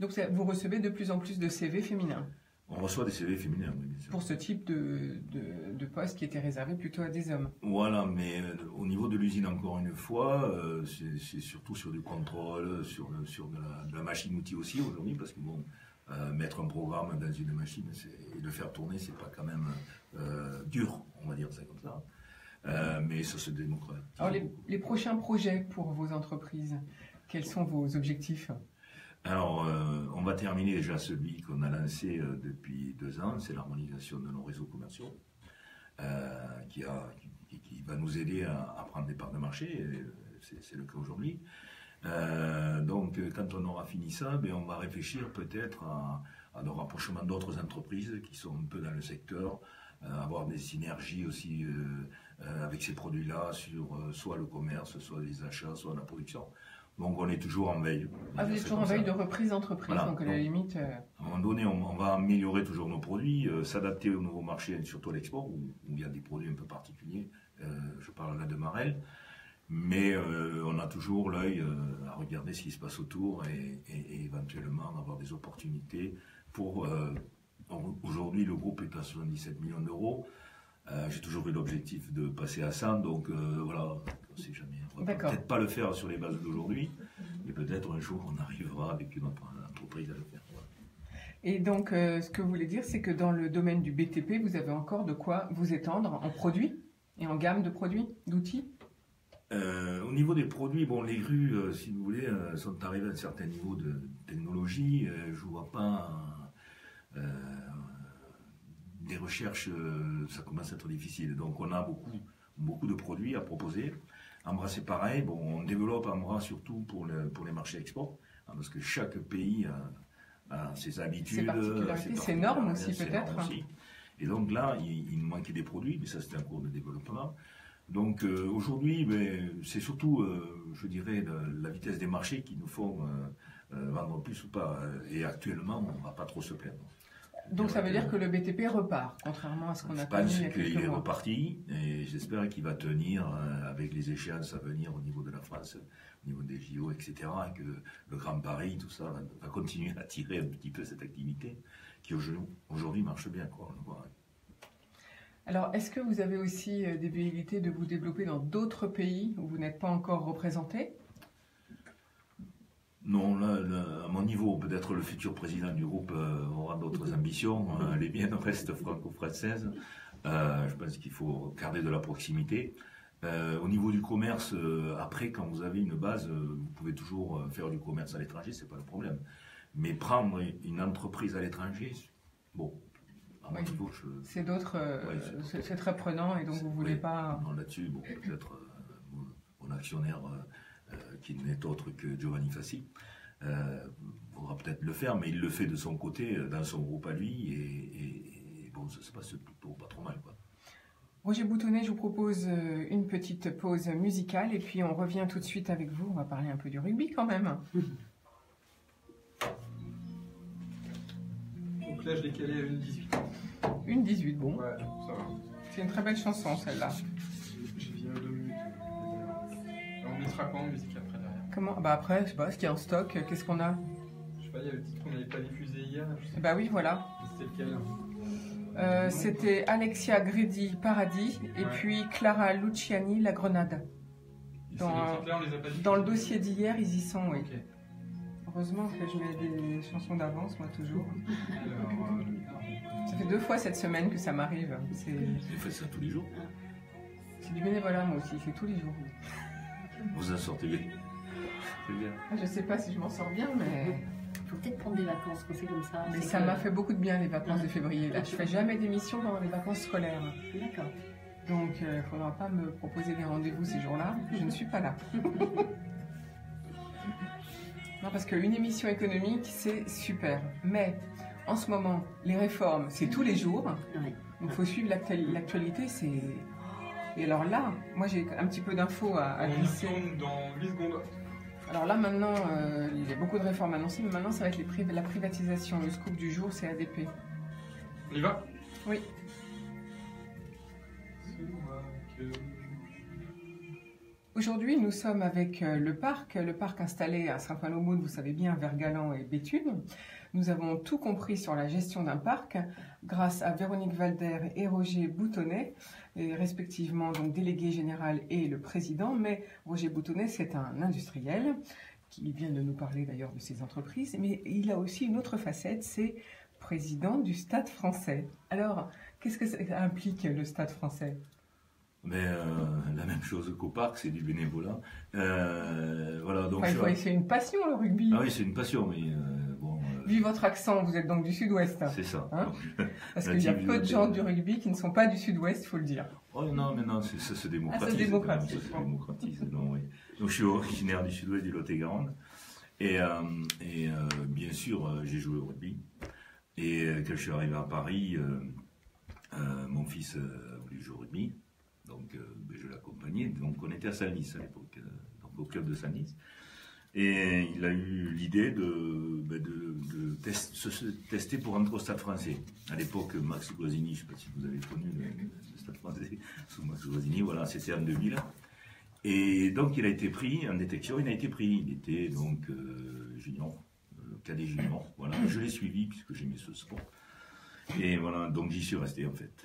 Donc vous recevez de plus en plus de CV féminins On reçoit des CV féminins, oui, bien sûr. pour ce type de poste qui était réservé plutôt à des hommes. Voilà, mais au niveau de l'usine, encore une fois, c'est surtout sur du contrôle, sur de la machine-outil aussi aujourd'hui, parce que bon, mettre un programme dans une machine et le faire tourner, c'est pas quand même dur, on va dire ça comme ça. Mais ça se démocratise. Alors les prochains projets pour vos entreprises, quels sont vos objectifs? Alors, on va terminer déjà celui qu'on a lancé depuis 2 ans, c'est l'harmonisation de nos réseaux commerciaux, qui va nous aider à prendre des parts de marché, c'est le cas aujourd'hui. Donc, quand on aura fini ça, ben, on va réfléchir peut-être à nos rapprochements d'autres entreprises qui sont un peu dans le secteur, avoir des synergies aussi avec ces produits-là sur soit le commerce, soit les achats, soit la production. Donc on est toujours en veille. Vous êtes toujours en veille de reprise d'entreprise, voilà. donc à la limite... À un moment donné, on va améliorer toujours nos produits, s'adapter aux nouveaux marchés, surtout à l'export, où il y a des produits un peu particuliers. Je parle là de Marel. Mais on a toujours l'œil à regarder ce qui se passe autour et éventuellement avoir des opportunités pour... aujourd'hui, le groupe est à 77 millions d'euros. J'ai toujours eu l'objectif de passer à 100, donc voilà, on ne sait jamais. On va peut-être pas le faire sur les bases d'aujourd'hui, mais peut-être un jour on arrivera avec une autre entreprise à le faire. Voilà. Et donc, ce que vous voulez dire, c'est que dans le domaine du BTP, vous avez encore de quoi vous étendre en produits et en gamme de produits, d'outils? Au niveau des produits, bon, les grues, si vous voulez, sont arrivées à un certain niveau de technologie. Je ne vois pas... des recherches, ça commence à être difficile. Donc on a beaucoup de produits à proposer. Ambra, c'est pareil. Bon, on développe Ambra surtout pour les marchés export, hein, parce que chaque pays a ses habitudes, ses normes aussi peut-être. Et donc là, il nous manquait des produits, mais ça c'était un cours de développement. Donc aujourd'hui, ben, c'est surtout, je dirais, la vitesse des marchés qui nous font vendre plus ou pas. Et actuellement, on ne va pas trop se plaindre. Donc ça veut dire que le BTP repart, contrairement à ce qu'on a connu il y a quelques mois. Je pense qu'il est reparti et j'espère qu'il va tenir avec les échéances à venir au niveau de la France, au niveau des JO, etc. Et que le Grand Paris, tout ça, va continuer à tirer un petit peu cette activité qui aujourd'hui marche bien, quoi, on le voit. Alors, est-ce que vous avez aussi des velléités de vous développer dans d'autres pays où vous n'êtes pas encore représenté? Non, là, à mon niveau, peut-être le futur président du groupe aura d'autres ambitions. Les miennes restent franco-françaises. Je pense qu'il faut garder de la proximité. Au niveau du commerce, après, quand vous avez une base, vous pouvez toujours faire du commerce à l'étranger, c'est pas le problème. Mais prendre une entreprise à l'étranger, bon, à mon niveau, c'est d'autres, c'est très prenant et donc vous voulez pas... Non, là-dessus, bon, peut-être mon actionnaire... qui n'est autre que Giovanni Fassi, faudra peut-être le faire, mais il le fait de son côté, dans son groupe à lui, et bon, ça se passe plutôt pas trop mal, quoi. Roger Boutonnet, je vous propose une petite pause musicale, et puis on revient tout de suite avec vous, on va parler un peu du rugby quand même. Donc là, je l'ai calé à une 18. Une 18, bon. Ouais, ça va. C'est une très belle chanson, celle-là. J'ai viens 2 minutes. On mettra quoi en musique après derrière? Comment? Bah après, je sais pas, ce qu'il y a en stock, qu'est-ce qu'on a? Je sais pas, il y a le titre qu'on n'avait pas diffusé hier. Bah oui, voilà. C'était lequel? C'était Alexia Gredi, Paradis, et puis Clara Luciani, La Grenade. Dans le dossier d'hier, ils y sont, oui. Okay. Heureusement que je mets des chansons d'avance, moi, toujours. Ça fait 2 fois cette semaine que ça m'arrive. Vous faites ça tous les jours? C'est du bénévolat, moi aussi, c'est tous les jours. Vous en sortez bien. C'est bien. Je sais pas si je m'en sors bien, mais... Il faut peut-être prendre des vacances, qu'on fait comme ça. Mais ça m'a fait beaucoup de bien, les vacances de février. Là, je fais jamais d'émission pendant les vacances scolaires. D'accord. Donc, il ne faudra pas me proposer des rendez-vous ces jours-là. Je ne suis pas là. Non, parce qu'une émission économique, c'est super. Mais En ce moment, les réformes, c'est tous les jours. Oui. Donc il faut suivre l'actualité. Et alors là, moi j'ai un petit peu d'infos à On glisser. tourne dans 8 secondes. Alors là maintenant, il y a beaucoup de réformes annoncées, mais maintenant ça va être la privatisation. Le scoop du jour, c'est ADP. On y va? Oui. Aujourd'hui, nous sommes avec le parc installé à Saint-Paul-aux-Maudes, vous savez bien, vers Galan et Béthune. Nous avons tout compris sur la gestion d'un parc grâce à Véronique Valder et Roger Boutonnet, et respectivement donc délégué général et le président. Mais Roger Boutonnet, c'est un industriel qui vient de nous parler d'ailleurs de ses entreprises, mais il a aussi une autre facette, c'est président du Stade français. Alors, qu'est-ce que ça implique le Stade français ? Mais la même chose qu'au parc, c'est du bénévolat. Voilà, donc c'est une passion le rugby. Ah oui, c'est une passion, mais bon. Vu votre accent, vous êtes donc du sud-ouest. C'est ça. Hein, parce qu'il y a peu de gens du rugby qui ne sont pas du sud-ouest, il faut le dire. Oh non, mais non, ça se démocratise. Ah, ça se démocratise. Ça se démocratise, non, oui. Donc je suis originaire du sud-ouest du Lot-et-Garonne. Et bien sûr, j'ai joué au rugby. Et quand je suis arrivé à Paris, mon fils voulait jouer au rugby. Donc je l'accompagnais. Donc on était à Senlis à l'époque, donc au club de Senlis. Et il a eu l'idée de se tester pour entrer au Stade français. À l'époque, Max Guazzini, je ne sais pas si vous avez connu le Stade français, sous Max Guazzini, voilà, c'était en 2000. Et donc il a été pris en détection, il a été pris. Il était donc junior, cadet junior. Voilà, je l'ai suivi puisque j'aimais ce sport. Et voilà, donc j'y suis resté en fait.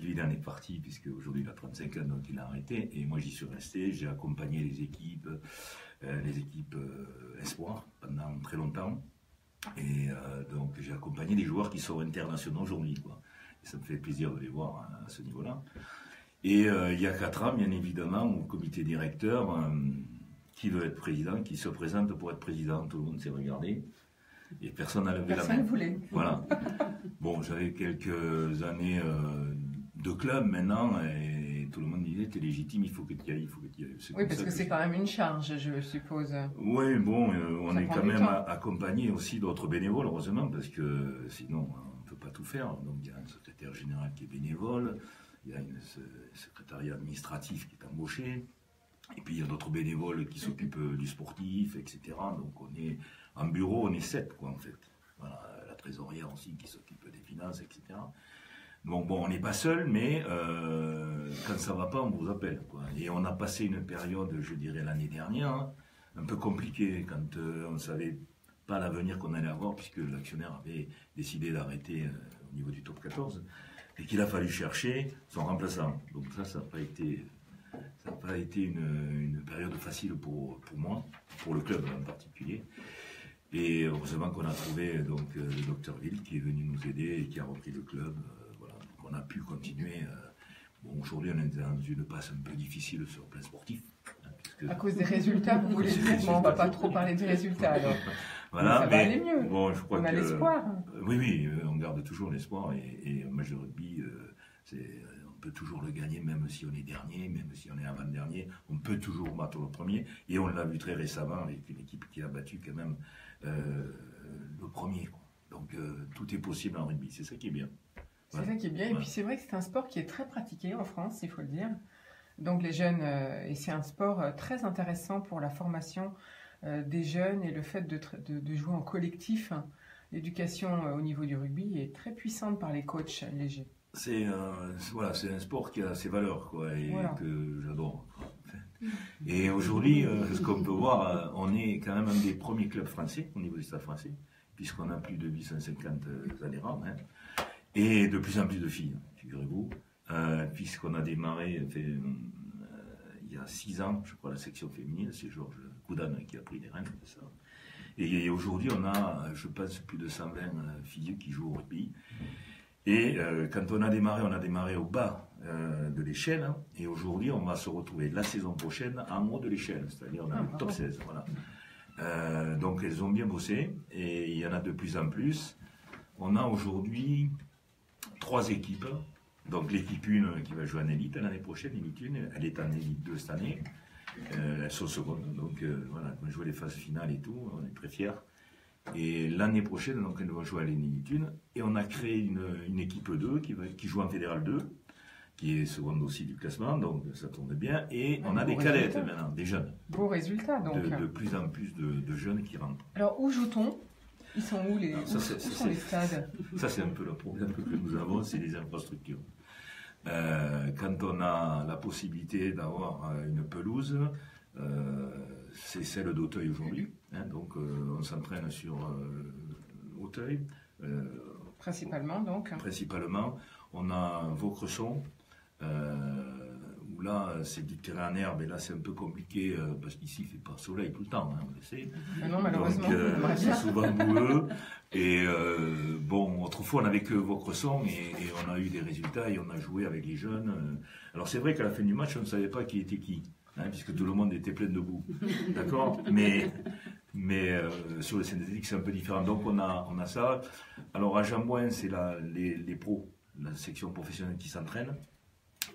Lui, il en est parti, puisque aujourd'hui il a 35 ans, donc il a arrêté. Et moi, j'y suis resté. J'ai accompagné les équipes espoirs pendant très longtemps. Et donc j'ai accompagné des joueurs qui sont internationaux aujourd'hui, quoi. Et ça me fait plaisir de les voir à ce niveau-là. Et il y a 4 ans, bien évidemment, au comité directeur, qui veut être président, qui se présente pour être président, tout le monde s'est regardé. Et personne n'a levé la main. Personne ne voulait. Voilà. Bon, j'avais quelques années de club maintenant, et tout le monde disait, t'es légitime, il faut que tu y ailles, il faut que tu y ailles. Oui, parce que c'est quand même une charge, je suppose. Oui, bon, on Ça est prend quand du même temps. accompagné aussi d'autres bénévoles, heureusement, parce que sinon, on ne peut pas tout faire. Donc, il y a un secrétaire général qui est bénévole, il y a un secrétariat administratif qui est embauché, et puis il y a d'autres bénévoles qui s'occupent du sportif, etc. Donc, on est en bureau, on est 7, quoi, en fait. Voilà, la trésorière aussi qui s'occupe des finances, etc. Donc bon, on n'est pas seul, mais quand ça ne va pas, on vous appelle, quoi. Et on a passé une période, je dirais l'année dernière, hein, un peu compliquée, quand on ne savait pas l'avenir qu'on allait avoir, puisque l'actionnaire avait décidé d'arrêter au niveau du top 14, et qu'il a fallu chercher son remplaçant. Donc ça n'a pas été une période facile pour moi, pour le club en particulier. Et heureusement qu'on a trouvé donc, le docteur Wild qui est venu nous aider et qui a repris le club. Voilà. Donc on a pu continuer. Bon, aujourd'hui, on est dans une passe un peu difficile sur le plan sportif. Hein, à cause des résultats, vous voulez dire, mais on ne va pas trop parler des résultats alors. Voilà, ça va aller mieux. Bon, je crois on a l'espoir. Oui, on garde toujours l'espoir. Et un match de rugby, on peut toujours le gagner, même si on est dernier, même si on est avant-dernier. On peut toujours battre le premier. Et on l'a vu très récemment avec une équipe qui a battu quand même le premier, quoi. Donc tout est possible en rugby, c'est ça qui est bien. C'est ça qui est bien, et puis c'est vrai que c'est un sport qui est très pratiqué en France, il faut le dire. Donc les jeunes, et c'est un sport très intéressant pour la formation des jeunes et le fait de jouer en collectif. L'éducation au niveau du rugby est très puissante par les coachs légers. C'est un sport qui a ses valeurs, quoi, et que j'adore. Et aujourd'hui, ce qu'on peut voir, on est quand même un des premiers clubs français au niveau du Stade français, puisqu'on a plus de 850 adhérents, hein, et de plus en plus de filles, figurez-vous, puisqu'on a démarré il y a 6 ans, je crois, la section féminine, c'est Georges Coudane qui a pris les rênes de ça. Et aujourd'hui, on a, je pense, plus de 120 filles qui jouent au rugby. Et quand on a démarré au bas de l'échelle, hein, et aujourd'hui on va se retrouver la saison prochaine en haut de l'échelle, c'est-à-dire dans le top 16. Voilà. Donc elles ont bien bossé, et il y en a de plus en plus. On a aujourd'hui 3 équipes, donc l'équipe 1 qui va jouer en élite l'année prochaine, l'élite 1, elle est en élite 2 cette année, elles sont secondes, donc voilà, on joue les phases finales et tout, on est très fiers. Et l'année prochaine, donc, elles vont jouer à l'Énitune. Et on a créé une équipe 2 qui joue en Fédéral 2, qui est seconde aussi du classement, donc ça tourne bien. Et on a des cadettes maintenant, des jeunes. Beau résultat, donc. De plus en plus de jeunes qui rentrent. Alors, où joue-t-on? Ils sont où les, où sont les stades? Ça, c'est un peu le problème que nous avons, c'est les infrastructures. Quand on a la possibilité d'avoir une pelouse, c'est celle d'Auteuil aujourd'hui. Hein, donc, on s'entraîne sur Auteuil. Principalement, donc. Principalement. On a Vaucresson, où là, c'est du terrain en herbe, et là, c'est un peu compliqué, parce qu'ici, il ne fait pas soleil tout le temps, hein, on le sait. Mais non, malheureusement. Donc, c'est souvent boueux. Et bon, autrefois, on n'avait que Vaucresson, et on a eu des résultats, et on a joué avec les jeunes. Alors, c'est vrai qu'à la fin du match, on ne savait pas qui était qui, hein, puisque tout le monde était plein de boue. D'accord? Mais sur le synthétique, c'est un peu différent. Donc, on a ça. Alors, à Jambouin, c'est les pros, la section professionnelle qui s'entraîne,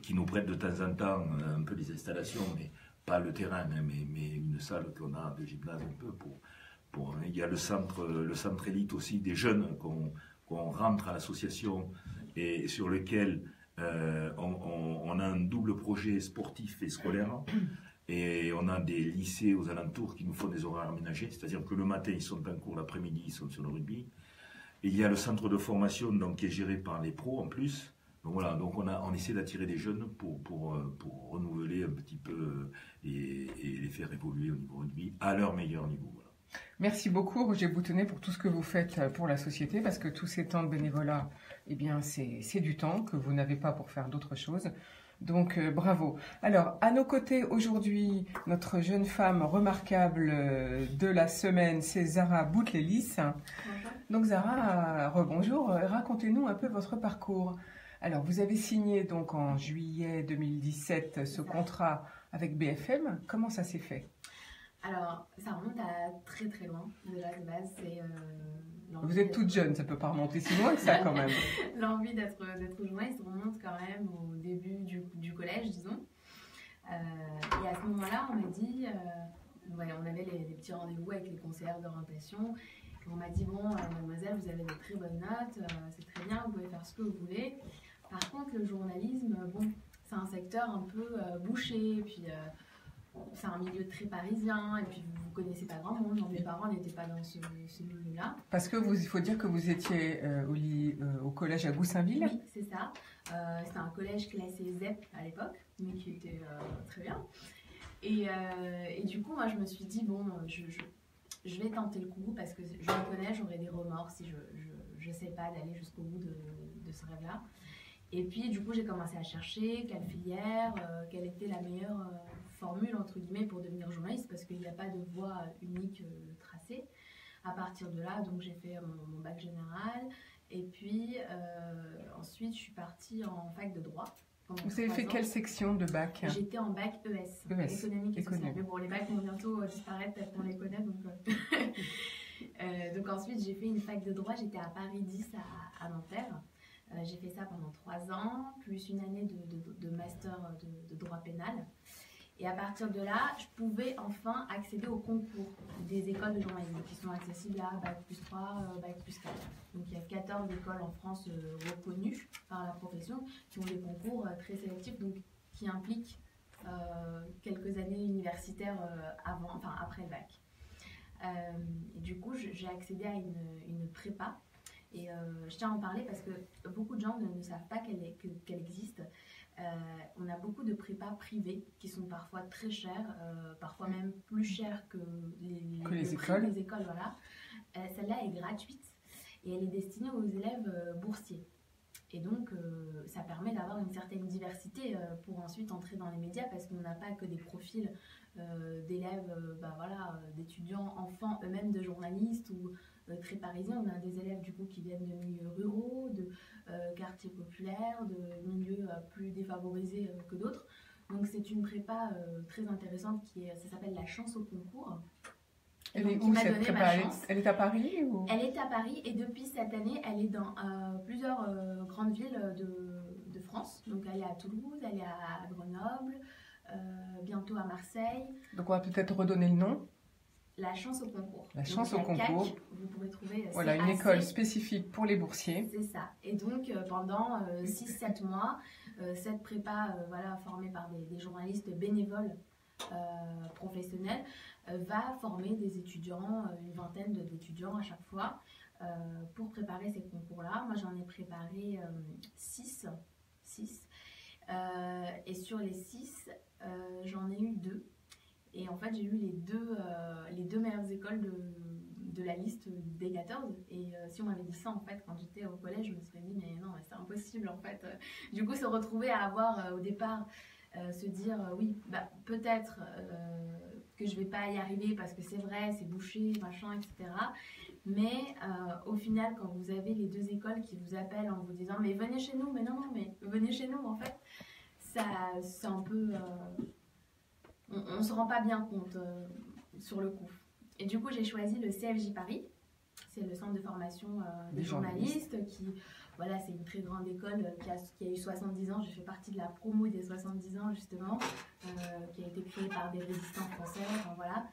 qui nous prête de temps en temps un peu des installations, mais pas le terrain, hein, mais une salle qu'on a de gymnase un peu pour il y a le centre élite aussi des jeunes qu'on rentre à l'association et sur lequel on a un double projet sportif et scolaire. Et on a des lycées aux alentours qui nous font des horaires aménagés, c'est-à-dire que le matin ils sont en cours, l'après-midi ils sont sur le rugby. Et il y a le centre de formation donc, qui est géré par les pros en plus. Donc voilà, donc on essaie d'attirer des jeunes pour renouveler un petit peu et les faire évoluer au niveau rugby à leur meilleur niveau. Voilà. Merci beaucoup Roger Boutonnet pour tout ce que vous faites pour la société, parce que tous ces temps de bénévolat, eh bien c'est du temps que vous n'avez pas pour faire d'autres choses. Donc bravo. Alors à nos côtés aujourd'hui, notre jeune femme remarquable de la semaine, c'est Zara Boutlelis. Donc Zara, rebonjour, racontez-nous un peu votre parcours. Alors vous avez signé donc en juillet 2017 ce contrat avec BFM. Comment ça s'est fait? Alors ça remonte à très très loin. Déjà de base, c'est vous êtes toute jeune, ça peut pas remonter si loin que ça quand même. L'envie d'être journaliste remonte quand même au début du collège, disons. Et à ce moment-là, on m'a dit, on avait les petits rendez-vous avec les conseillères d'orientation. On m'a dit, bon, mademoiselle, vous avez de très bonnes notes, c'est très bien, vous pouvez faire ce que vous voulez. Par contre, le journalisme, bon, c'est un secteur un peu bouché, puis c'est un milieu très parisien, et puis vous connaissez pas grand monde, donc mes parents n'étaient pas dans ce milieu-là. Parce que il faut dire que vous étiez au collège à Goussainville. Oui, c'est ça. C'était un collège classé ZEP à l'époque, mais qui était très bien. Et du coup, moi, je me suis dit, bon, je vais tenter le coup, parce que je me connais, j'aurais des remords si je ne sais pas d'aller jusqu'au bout de ce rêve-là. Et puis, du coup, j'ai commencé à chercher quelle filière, quelle était la meilleure formule, entre guillemets, pour devenir journaliste, parce qu'il n'y a pas de voie unique tracée. À partir de là, donc j'ai fait mon bac général, et puis ensuite, je suis partie en fac de droit. Vous avez fait quelle section de bac? J'étais en bac ES, économique et social. Mais bon, les bacs vont bientôt disparaître, peut-être qu'on les connaît, donc... donc ensuite, j'ai fait une fac de droit, j'étais à Paris 10 à Nanterre. J'ai fait ça pendant 3 ans, plus une année de master de droit pénal. Et à partir de là, je pouvais enfin accéder aux concours des écoles de journalisme qui sont accessibles à Bac plus 3, Bac plus 4. Donc il y a 14 écoles en France reconnues par la profession qui ont des concours très sélectifs, donc qui impliquent quelques années universitaires après le bac. Et du coup, j'ai accédé à une prépa. Et je tiens à en parler parce que beaucoup de gens ne savent pas qu'elle existe. On a beaucoup de prépas privées qui sont parfois très chères, parfois même plus chères que les écoles. Voilà. Celle-là est gratuite et elle est destinée aux élèves boursiers. Et donc, ça permet d'avoir une certaine diversité pour ensuite entrer dans les médias, parce qu'on n'a pas que des profils d'élèves, d'étudiants, enfants eux-mêmes de journalistes ou très parisiens. On a des élèves du coup qui viennent de milieux ruraux, de quartiers populaires, de milieux plus défavorisés que d'autres. Donc c'est une prépa très intéressante ça s'appelle la chance au concours. Elle est où cette prépa? Elle est à Paris ou... Elle est à Paris, et depuis cette année, elle est dans plusieurs grandes villes de France. Donc elle est à Toulouse, elle est à Grenoble, bientôt à Marseille. Donc on va peut-être redonner le nom. la chance au concours. La chance au concours. CAC, vous pourrez trouver voilà, une école spécifique pour les boursiers. C'est ça. Et donc, pendant 6-7 mois, cette prépa voilà, formée par des journalistes bénévoles professionnels va former des étudiants, une vingtaine d'étudiants à chaque fois, pour préparer ces concours-là. Moi, j'en ai préparé 6. Et sur les 6, j'en ai eu 2. Et en fait, j'ai eu les deux meilleures écoles de la liste des 14. Et si on m'avait dit ça, en fait, quand j'étais au collège, je me serais dit, mais non, mais c'est impossible, en fait. Du coup, se retrouver à avoir, au départ, se dire, oui, bah, peut-être que je vais pas y arriver parce que c'est vrai, c'est bouché, machin, etc. Mais au final, quand vous avez les 2 écoles qui vous appellent en vous disant, mais venez chez nous, mais non, mais venez chez nous, en fait, ça, c'est un peu... on ne se rend pas bien compte sur le coup. Et du coup, j'ai choisi le CFJ Paris. C'est le centre de formation des journalistes qui, voilà, c'est une très grande école qui a eu 70 ans. Je fais partie de la promo des 70 ans, justement, qui a été créée par des résistants français. Enfin, voilà.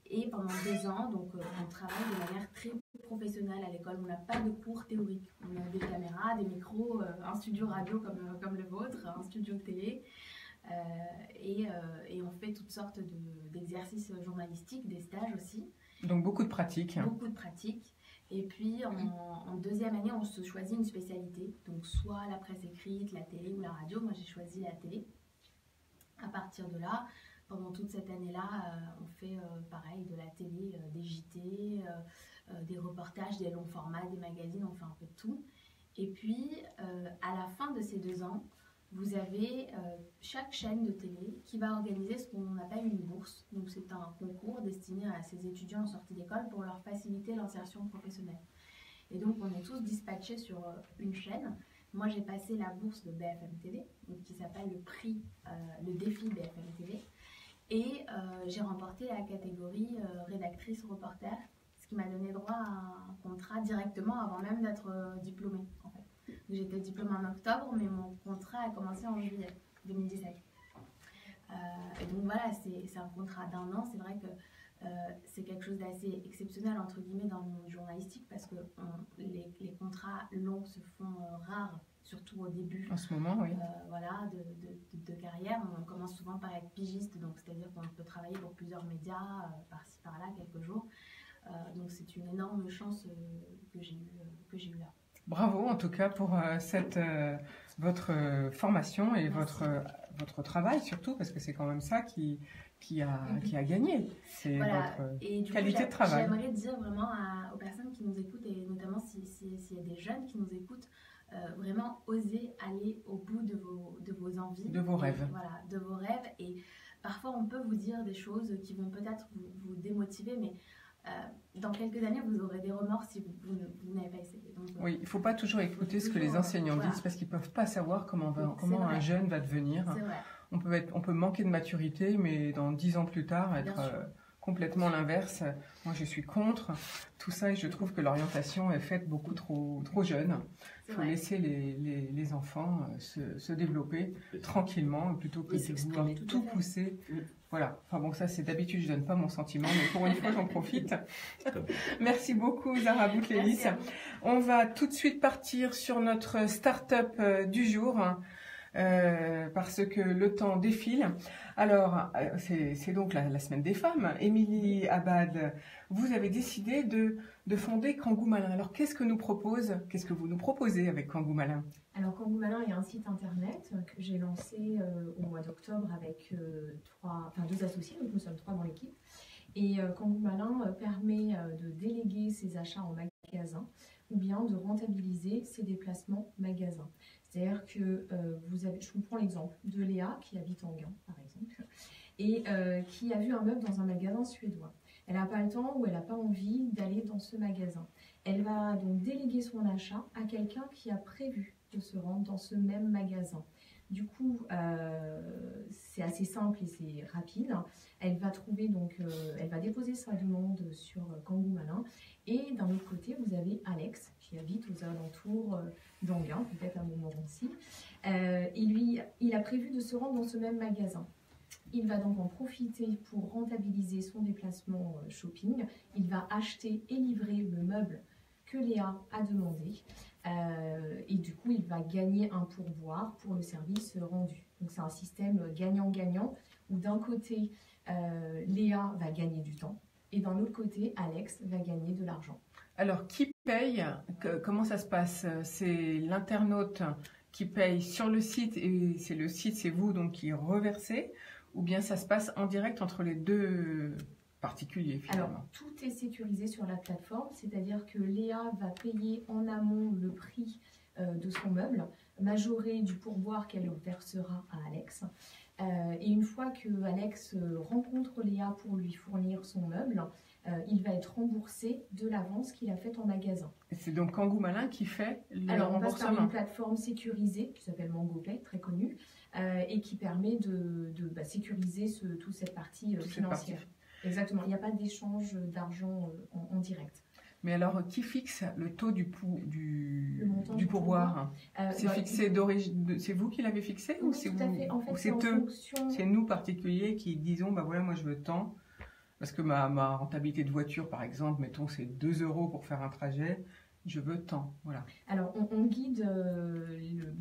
Et pendant 2 ans, donc, on travaille de manière très professionnelle à l'école. On n'a pas de cours théoriques. On a des caméras, des micros, un studio radio comme le vôtre, un studio télé. Et on fait toutes sortes d'exercices journalistiques, des stages aussi. Donc beaucoup de pratiques. Beaucoup de pratiques. Et puis en 2e année, on se choisit une spécialité. Donc soit la presse écrite, la télé ou la radio. Moi j'ai choisi la télé. À partir de là, pendant toute cette année-là, on fait pareil de la télé, des JT, des reportages, des longs formats, des magazines, on fait un peu de tout. Et puis à la fin de ces 2 ans, vous avez chaque chaîne de télé qui va organiser ce qu'on appelle une bourse. Donc c'est un concours destiné à ces étudiants en sortie d'école pour leur faciliter l'insertion professionnelle. Et donc on est tous dispatchés sur une chaîne. Moi j'ai passé la bourse de BFM TV, donc, qui s'appelle le défi BFM TV. Et j'ai remporté la catégorie rédactrice-reporter, ce qui m'a donné droit à un contrat directement avant même d'être diplômée en fait. J'étais diplômée en octobre, mais mon contrat a commencé en juillet 2017. Et donc voilà, c'est un contrat d'1 an. C'est vrai que c'est quelque chose d'assez exceptionnel, entre guillemets, dans le monde journalistique, parce que les contrats longs se font rares, surtout au début. En ce moment, oui. Voilà, de carrière. On commence souvent par être pigiste, donc c'est-à-dire qu'on peut travailler pour plusieurs médias, par-ci, par-là, quelques jours. Donc c'est une énorme chance que j'ai eue là. Bravo en tout cas pour votre formation et votre travail surtout, parce que c'est quand même ça qui a gagné. C'est voilà. votre qualité de travail. J'aimerais dire vraiment aux personnes qui nous écoutent, et notamment s'il y a des jeunes qui nous écoutent, vraiment oser aller au bout de vos envies. De vos rêves. Voilà, de vos rêves. Et parfois on peut vous dire des choses qui vont peut-être vous démotiver, mais dans quelques années, vous aurez des remords si vous n'avez pas essayé. Donc, oui, il ne faut pas toujours écouter ce que les enseignants disent, parce qu'ils ne peuvent pas savoir comment un jeune va devenir. On peut manquer de maturité, mais dans 10 ans plus tard, être complètement l'inverse. Moi, je suis contre tout ça et je trouve que l'orientation est faite beaucoup trop jeune. Il faut laisser les enfants se développer tranquillement plutôt que de vouloir tout pousser. Voilà. Enfin bon, ça c'est d'habitude, je donne pas mon sentiment, mais pour une fois, j'en profite. Merci beaucoup, Zahra Boutlélis. On va tout de suite partir sur notre start-up du jour. Parce que le temps défile. Alors, c'est donc la semaine des femmes. Émilie Abad, vous avez décidé de fonder Kangoo Malin. Alors, qu'est-ce que vous nous proposez avec Kangoo Malin? Alors, Kangoo Malin est un site internet que j'ai lancé au mois d'octobre avec 2 associés, donc nous sommes 3 dans l'équipe. Et Kangoo Malin permet de déléguer ses achats en magasin ou bien de rentabiliser ses déplacements magasins. C'est-à-dire que je vous prends l'exemple de Léa qui habite en Guin, par exemple, et qui a vu un meuble dans un magasin suédois. Elle n'a pas le temps ou elle n'a pas envie d'aller dans ce magasin. Elle va donc déléguer son achat à quelqu'un qui a prévu de se rendre dans ce même magasin. Du coup, c'est assez simple et c'est rapide. Elle va elle va déposer sa demande sur Kangoo Malin. Et d'un autre côté, vous avez Alex qui habite aux alentours d'Anguin, peut-être à Montmorency. Il a prévu de se rendre dans ce même magasin. Il va donc en profiter pour rentabiliser son déplacement shopping. Il va acheter et livrer le meuble que Léa a demandé. Et du coup, il va gagner un pourboire pour le service rendu. Donc c'est un système gagnant-gagnant où d'un côté, Léa va gagner du temps et d'un autre côté, Alex va gagner de l'argent. Alors, qui paye? Comment ça se passe? C'est l'internaute qui paye sur le site et c'est le site, c'est vous donc qui reversez, ou bien ça se passe en direct entre les deux particuliers finalement? Alors, tout est sécurisé sur la plateforme, c'est-à-dire que Léa va payer en amont le prix de son meuble, majoré du pourboire qu'elle versera à Alex. Et une fois que Alex rencontre Léa pour lui fournir son meuble, il va être remboursé de l'avance qu'il a faite en magasin. C'est donc Kangoo Malin qui fait le Alors, on passe remboursement. par une plateforme sécurisée qui s'appelle MangoPay, très connue, et qui permet de sécuriser toute cette partie financière. Exactement, il n'y a pas d'échange d'argent en direct. Mais alors, qui fixe le taux du pourboire? C'est fixé d'origine, c'est vous qui l'avez fixé, oui, ou c'est tout à fait. En fait, c'est c'est nous particuliers qui disons, bah voilà, moi je veux tant, parce que ma rentabilité de voiture, par exemple, mettons c'est 2 € pour faire un trajet, je veux tant, voilà. Alors, on guide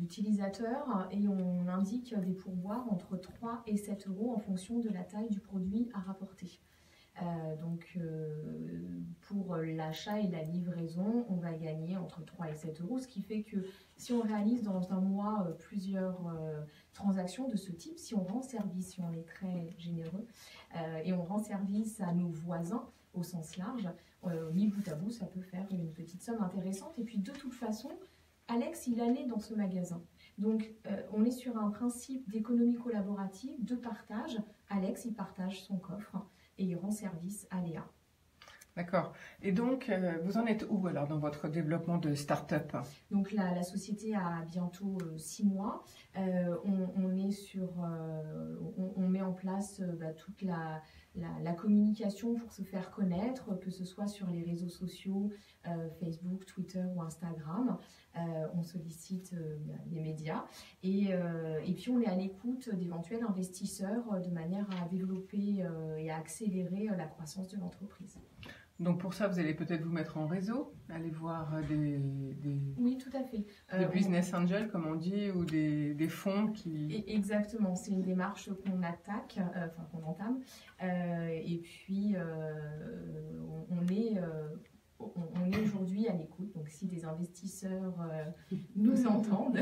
l'utilisateur et on indique des pourboires entre 3 et 7 € en fonction de la taille du produit à rapporter. Pour l'achat et la livraison, on va gagner entre 3 et 7 €, ce qui fait que si on réalise dans un mois plusieurs transactions de ce type, si on rend service, si on est très généreux, et on rend service à nos voisins au sens large, mis bout à bout, ça peut faire une petite somme intéressante. Et puis de toute façon, Alex, il allait dans ce magasin. Donc, on est sur un principe d'économie collaborative, de partage. Alex, il partage son coffre et il rend service à Léa. D'accord. Et donc, vous en êtes où alors dans votre développement de start-up? Donc, la société a bientôt 6 mois. On met en place toute la communication pour se faire connaître, que ce soit sur les réseaux sociaux, Facebook, Twitter ou Instagram. On sollicite les médias et puis on est à l'écoute d'éventuels investisseurs de manière à développer et à accélérer la croissance de l'entreprise. Donc pour ça, vous allez peut-être vous mettre en réseau, aller voir des oui, tout à fait. Des business angels, comme on dit, ou des fonds qui... Exactement, c'est une démarche qu'on attaque, qu'on entame. Et puis, on est aujourd'hui à l'écoute. Donc, si des investisseurs nous entendent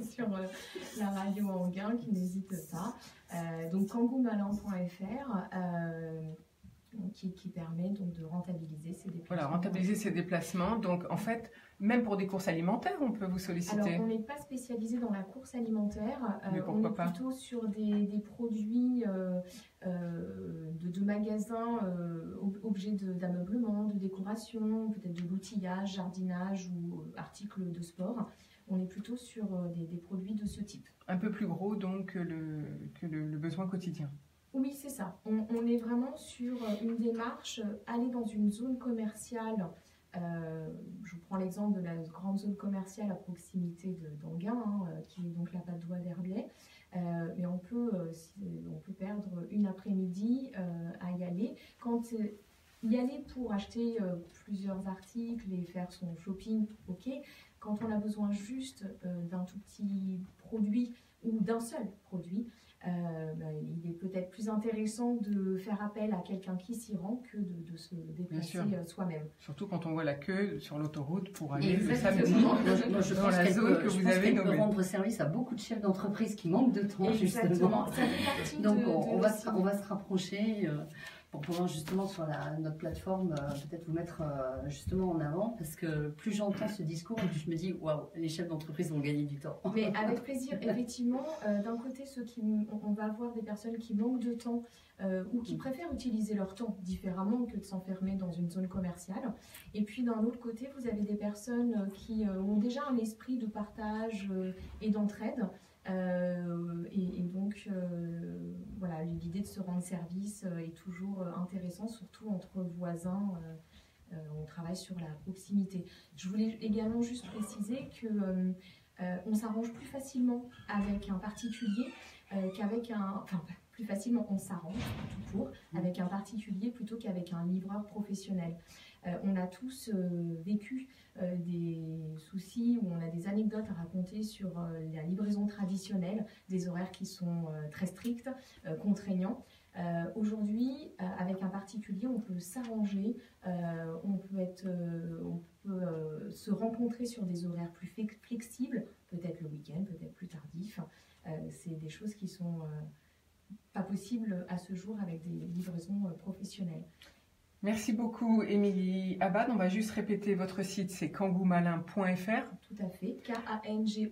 sur la radio Anguin, qui n'hésitent pas. Donc, kangoomalin.fr. Qui permet donc de rentabiliser ces déplacements. Voilà, rentabiliser ces déplacements. Donc, en fait, même pour des courses alimentaires, on peut vous solliciter. Alors, on n'est pas spécialisé dans la course alimentaire. Mais pourquoi pas? Plutôt sur des produits de magasins, objets d'ameublement, de décoration, peut-être de l'outillage, jardinage ou articles de sport. On est plutôt sur des produits de ce type. Un peu plus gros donc que le besoin quotidien. Oui, c'est ça. On est vraiment sur une démarche, aller dans une zone commerciale. Je vous prends l'exemple de la grande zone commerciale à proximité d'Anguin, qui est donc la Patte d'Oie d'Herblay. Mais on peut perdre une après-midi à y aller. Quand y aller pour acheter plusieurs articles et faire son shopping, ok. Quand on a besoin juste d'un tout petit produit ou d'un seul produit, il est peut-être plus intéressant de faire appel à quelqu'un qui s'y rend que de se déplacer soi-même. Surtout quand on voit la queue sur l'autoroute pour aller le samedi dans la zone que vous avez nommée. Peut rendre service à beaucoup de chefs d'entreprise qui manquent de temps, justement. Donc on va se rapprocher pour pouvoir justement sur notre plateforme peut-être vous mettre justement en avant, parce que plus j'entends ce discours, plus je me dis waouh, les chefs d'entreprise vont gagner du temps. Mais avec plaisir, effectivement. D'un côté, on va avoir des personnes qui manquent de temps ou qui préfèrent utiliser leur temps différemment que de s'enfermer dans une zone commerciale. Et puis d'un autre côté, vous avez des personnes qui ont déjà un esprit de partage et d'entraide. Et donc, voilà, l'idée de se rendre service est toujours intéressant, surtout entre voisins. On travaille sur la proximité. Je voulais également juste préciser que on s'arrange plus facilement avec un particulier qu'avec un... Enfin, plus facilement on s'arrange tout court avec un particulier plutôt qu'avec un livreur professionnel. On a tous vécu des soucis ou on a des anecdotes à raconter sur la livraison traditionnelle, des horaires qui sont très stricts, contraignants. Aujourd'hui, avec un particulier, on peut s'arranger, on peut se rencontrer sur des horaires plus flexibles, peut-être le week-end, peut-être plus tardif. C'est des choses qui sont pas possibles à ce jour avec des livraisons professionnelles. Merci beaucoup, Émilie Abad. On va juste répéter votre site, c'est kangoumalin.fr. Tout à fait, KANGOUMALIN.fr.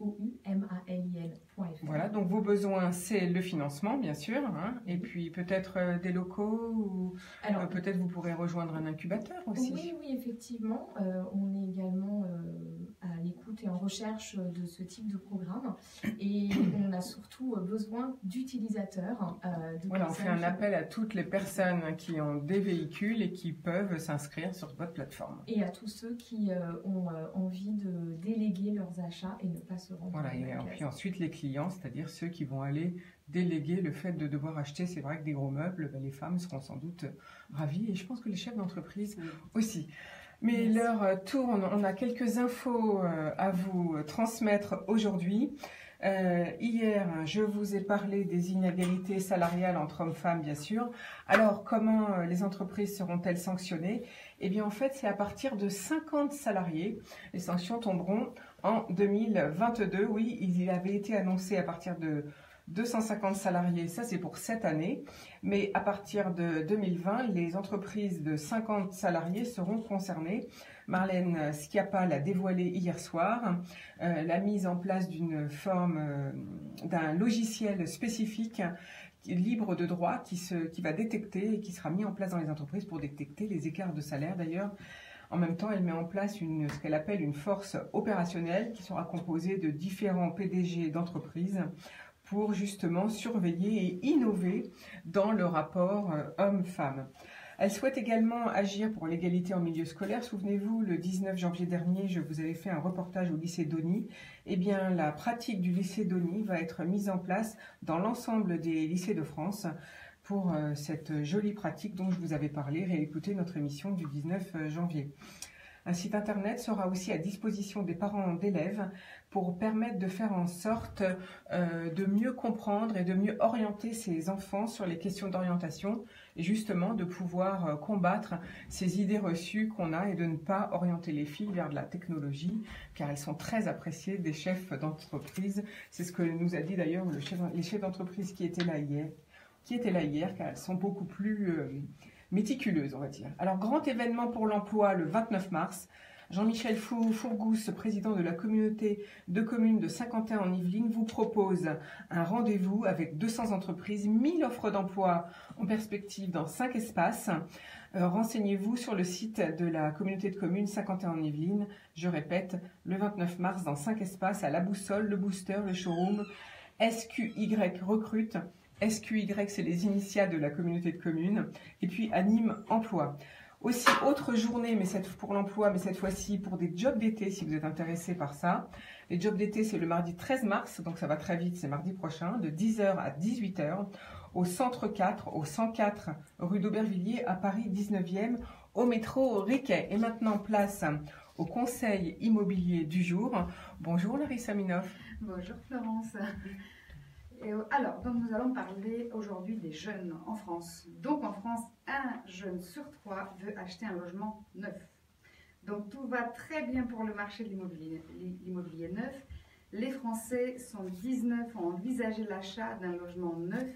Voilà, donc vos besoins, c'est le financement, bien sûr, hein, et puis peut-être des locaux, ou peut-être vous pourrez rejoindre un incubateur aussi. Oui, effectivement. On est également à l'écoute et en recherche de ce type de programme. Et on a surtout besoin d'utilisateurs. Voilà, on fait un appel à toutes les personnes qui ont des véhicules et qui peuvent s'inscrire sur votre plateforme. Et à tous ceux qui ont envie de déléguer leurs achats et ne pas se rendre. Voilà, et puis ensuite les clients, c'est-à-dire ceux qui vont aller déléguer le fait de devoir acheter, c'est vrai que des gros meubles, les femmes seront sans doute ravies et je pense que les chefs d'entreprise aussi. Mais l'heure tourne, on a quelques infos à vous transmettre aujourd'hui. Hier, je vous ai parlé des inégalités salariales entre hommes-femmes, bien sûr. Alors, comment les entreprises seront-elles sanctionnées? Eh bien, en fait, c'est à partir de 50 salariés. Les sanctions tomberont en 2022. Oui, il avait été annoncé à partir de 250 salariés, ça c'est pour cette année, mais à partir de 2020, les entreprises de 50 salariés seront concernées. Marlène Schiappa l'a dévoilé hier soir, la mise en place d'une forme, d'un logiciel spécifique libre de droit qui va détecter et qui sera mis en place dans les entreprises pour détecter les écarts de salaire. D'ailleurs, en même temps, elle met en place ce qu'elle appelle une force opérationnelle qui sera composée de différents PDG d'entreprises pour justement surveiller et innover dans le rapport homme-femme. Elle souhaite également agir pour l'égalité en milieu scolaire. Souvenez-vous, le 19 janvier dernier, je vous avais fait un reportage au lycée d'Osny. Eh bien, la pratique du lycée d'Osny va être mise en place dans l'ensemble des lycées de France pour cette jolie pratique dont je vous avais parlé. Réécoutez notre émission du 19 janvier. Un site internet sera aussi à disposition des parents d'élèves pour permettre de faire en sorte de mieux comprendre et de mieux orienter ces enfants sur les questions d'orientation et justement de pouvoir combattre ces idées reçues qu'on a et de ne pas orienter les filles vers de la technologie car elles sont très appréciées des chefs d'entreprise. C'est ce que nous a dit d'ailleurs les chefs d'entreprise qui étaient là hier car elles sont beaucoup plus méticuleuses, on va dire. Alors, grand événement pour l'emploi le 29 mars. Jean-Michel Fourgousse, président de la communauté de communes de Saint-Quentin en Yvelines, vous propose un rendez-vous avec 200 entreprises, 1000 offres d'emploi en perspective dans 5 espaces. Renseignez-vous sur le site de la communauté de communes Saint-Quentin en Yvelines. Je répète, le 29 mars dans 5 espaces à La Boussole, le Booster, le Showroom, SQY Recrute. SQY, c'est les initiales de la communauté de communes. Et puis Anime Emploi. Aussi, autre journée pour l'emploi, mais cette fois-ci pour des jobs d'été, si vous êtes intéressé par ça. Les jobs d'été, c'est le mardi 13 mars, donc ça va très vite, c'est mardi prochain, de 10h à 18h, au Centre 4, au 104 rue d'Aubervilliers, à Paris 19e, au métro Riquet. Et maintenant, place au conseil immobilier du jour. Bonjour Larissa Minoff. Bonjour Florence. Alors, donc nous allons parler aujourd'hui des jeunes en France. Donc en France, un jeune sur 3 veut acheter un logement neuf. Donc tout va très bien pour le marché de l'immobilier neuf. Les Français sont 19 à envisager l'achat d'un logement neuf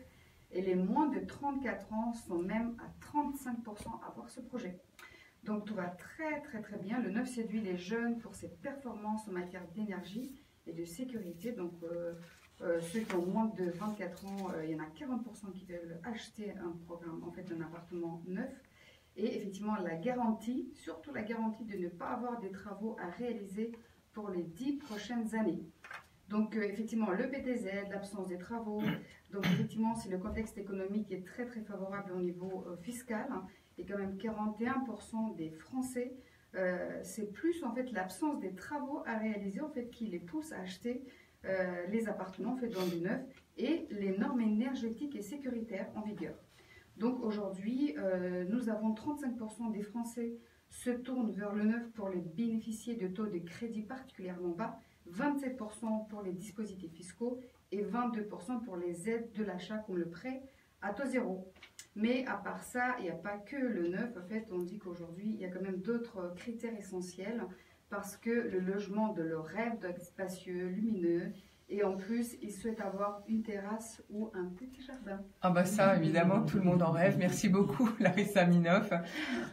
et les moins de 34 ans sont même à 35% à avoir ce projet. Donc tout va très bien. Le neuf séduit les jeunes pour ses performances en matière d'énergie et de sécurité. Donc ceux qui ont moins de 24 ans, il y en a 40% qui veulent acheter un appartement neuf. Et effectivement, la garantie, surtout la garantie de ne pas avoir des travaux à réaliser pour les 10 prochaines années. Donc effectivement, le PTZ, l'absence des travaux. Donc effectivement, c'est le contexte économique qui est très favorable au niveau fiscal. Et quand même 41% des Français, c'est plus en fait l'absence des travaux à réaliser en fait qui les pousse à acheter les appartements faits dans du neuf et les normes énergétiques énergétique et sécuritaire en vigueur. Donc aujourd'hui, nous avons 35% des Français se tournent vers le neuf pour les bénéficier de taux de crédit particulièrement bas, 27% pour les dispositifs fiscaux et 22% pour les aides de l'achat comme le prêt à taux zéro. Mais à part ça, il n'y a pas que le neuf. En fait, on dit qu'aujourd'hui, il y a quand même d'autres critères essentiels parce que le logement de leur rêve doit être spacieux, lumineux. Et en plus, ils souhaitent avoir une terrasse ou un petit jardin. Ah bah ça, évidemment, tout le monde en rêve. Merci beaucoup, Larissa Minoff.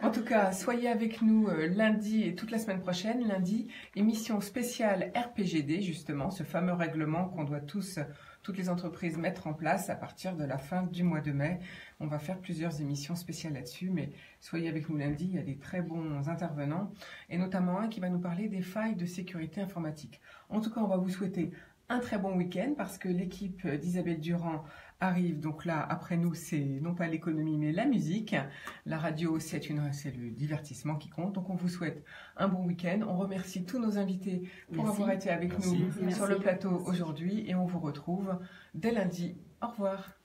En tout cas, soyez avec nous lundi et toute la semaine prochaine. Lundi, émission spéciale RPGD, justement, ce fameux règlement qu'on doit toutes les entreprises mettre en place à partir de la fin du mois de mai. On va faire plusieurs émissions spéciales là-dessus, mais soyez avec nous lundi, il y a des très bons intervenants, et notamment un qui va nous parler des failles de sécurité informatique. En tout cas, on va vous souhaiter un très bon week-end parce que l'équipe d'Isabelle Durand arrive. Donc là, après nous, c'est non pas l'économie, mais la musique. La radio, c'est le divertissement qui compte. Donc on vous souhaite un bon week-end. On remercie tous nos invités pour avoir été avec nous sur le plateau aujourd'hui et on vous retrouve dès lundi. Au revoir.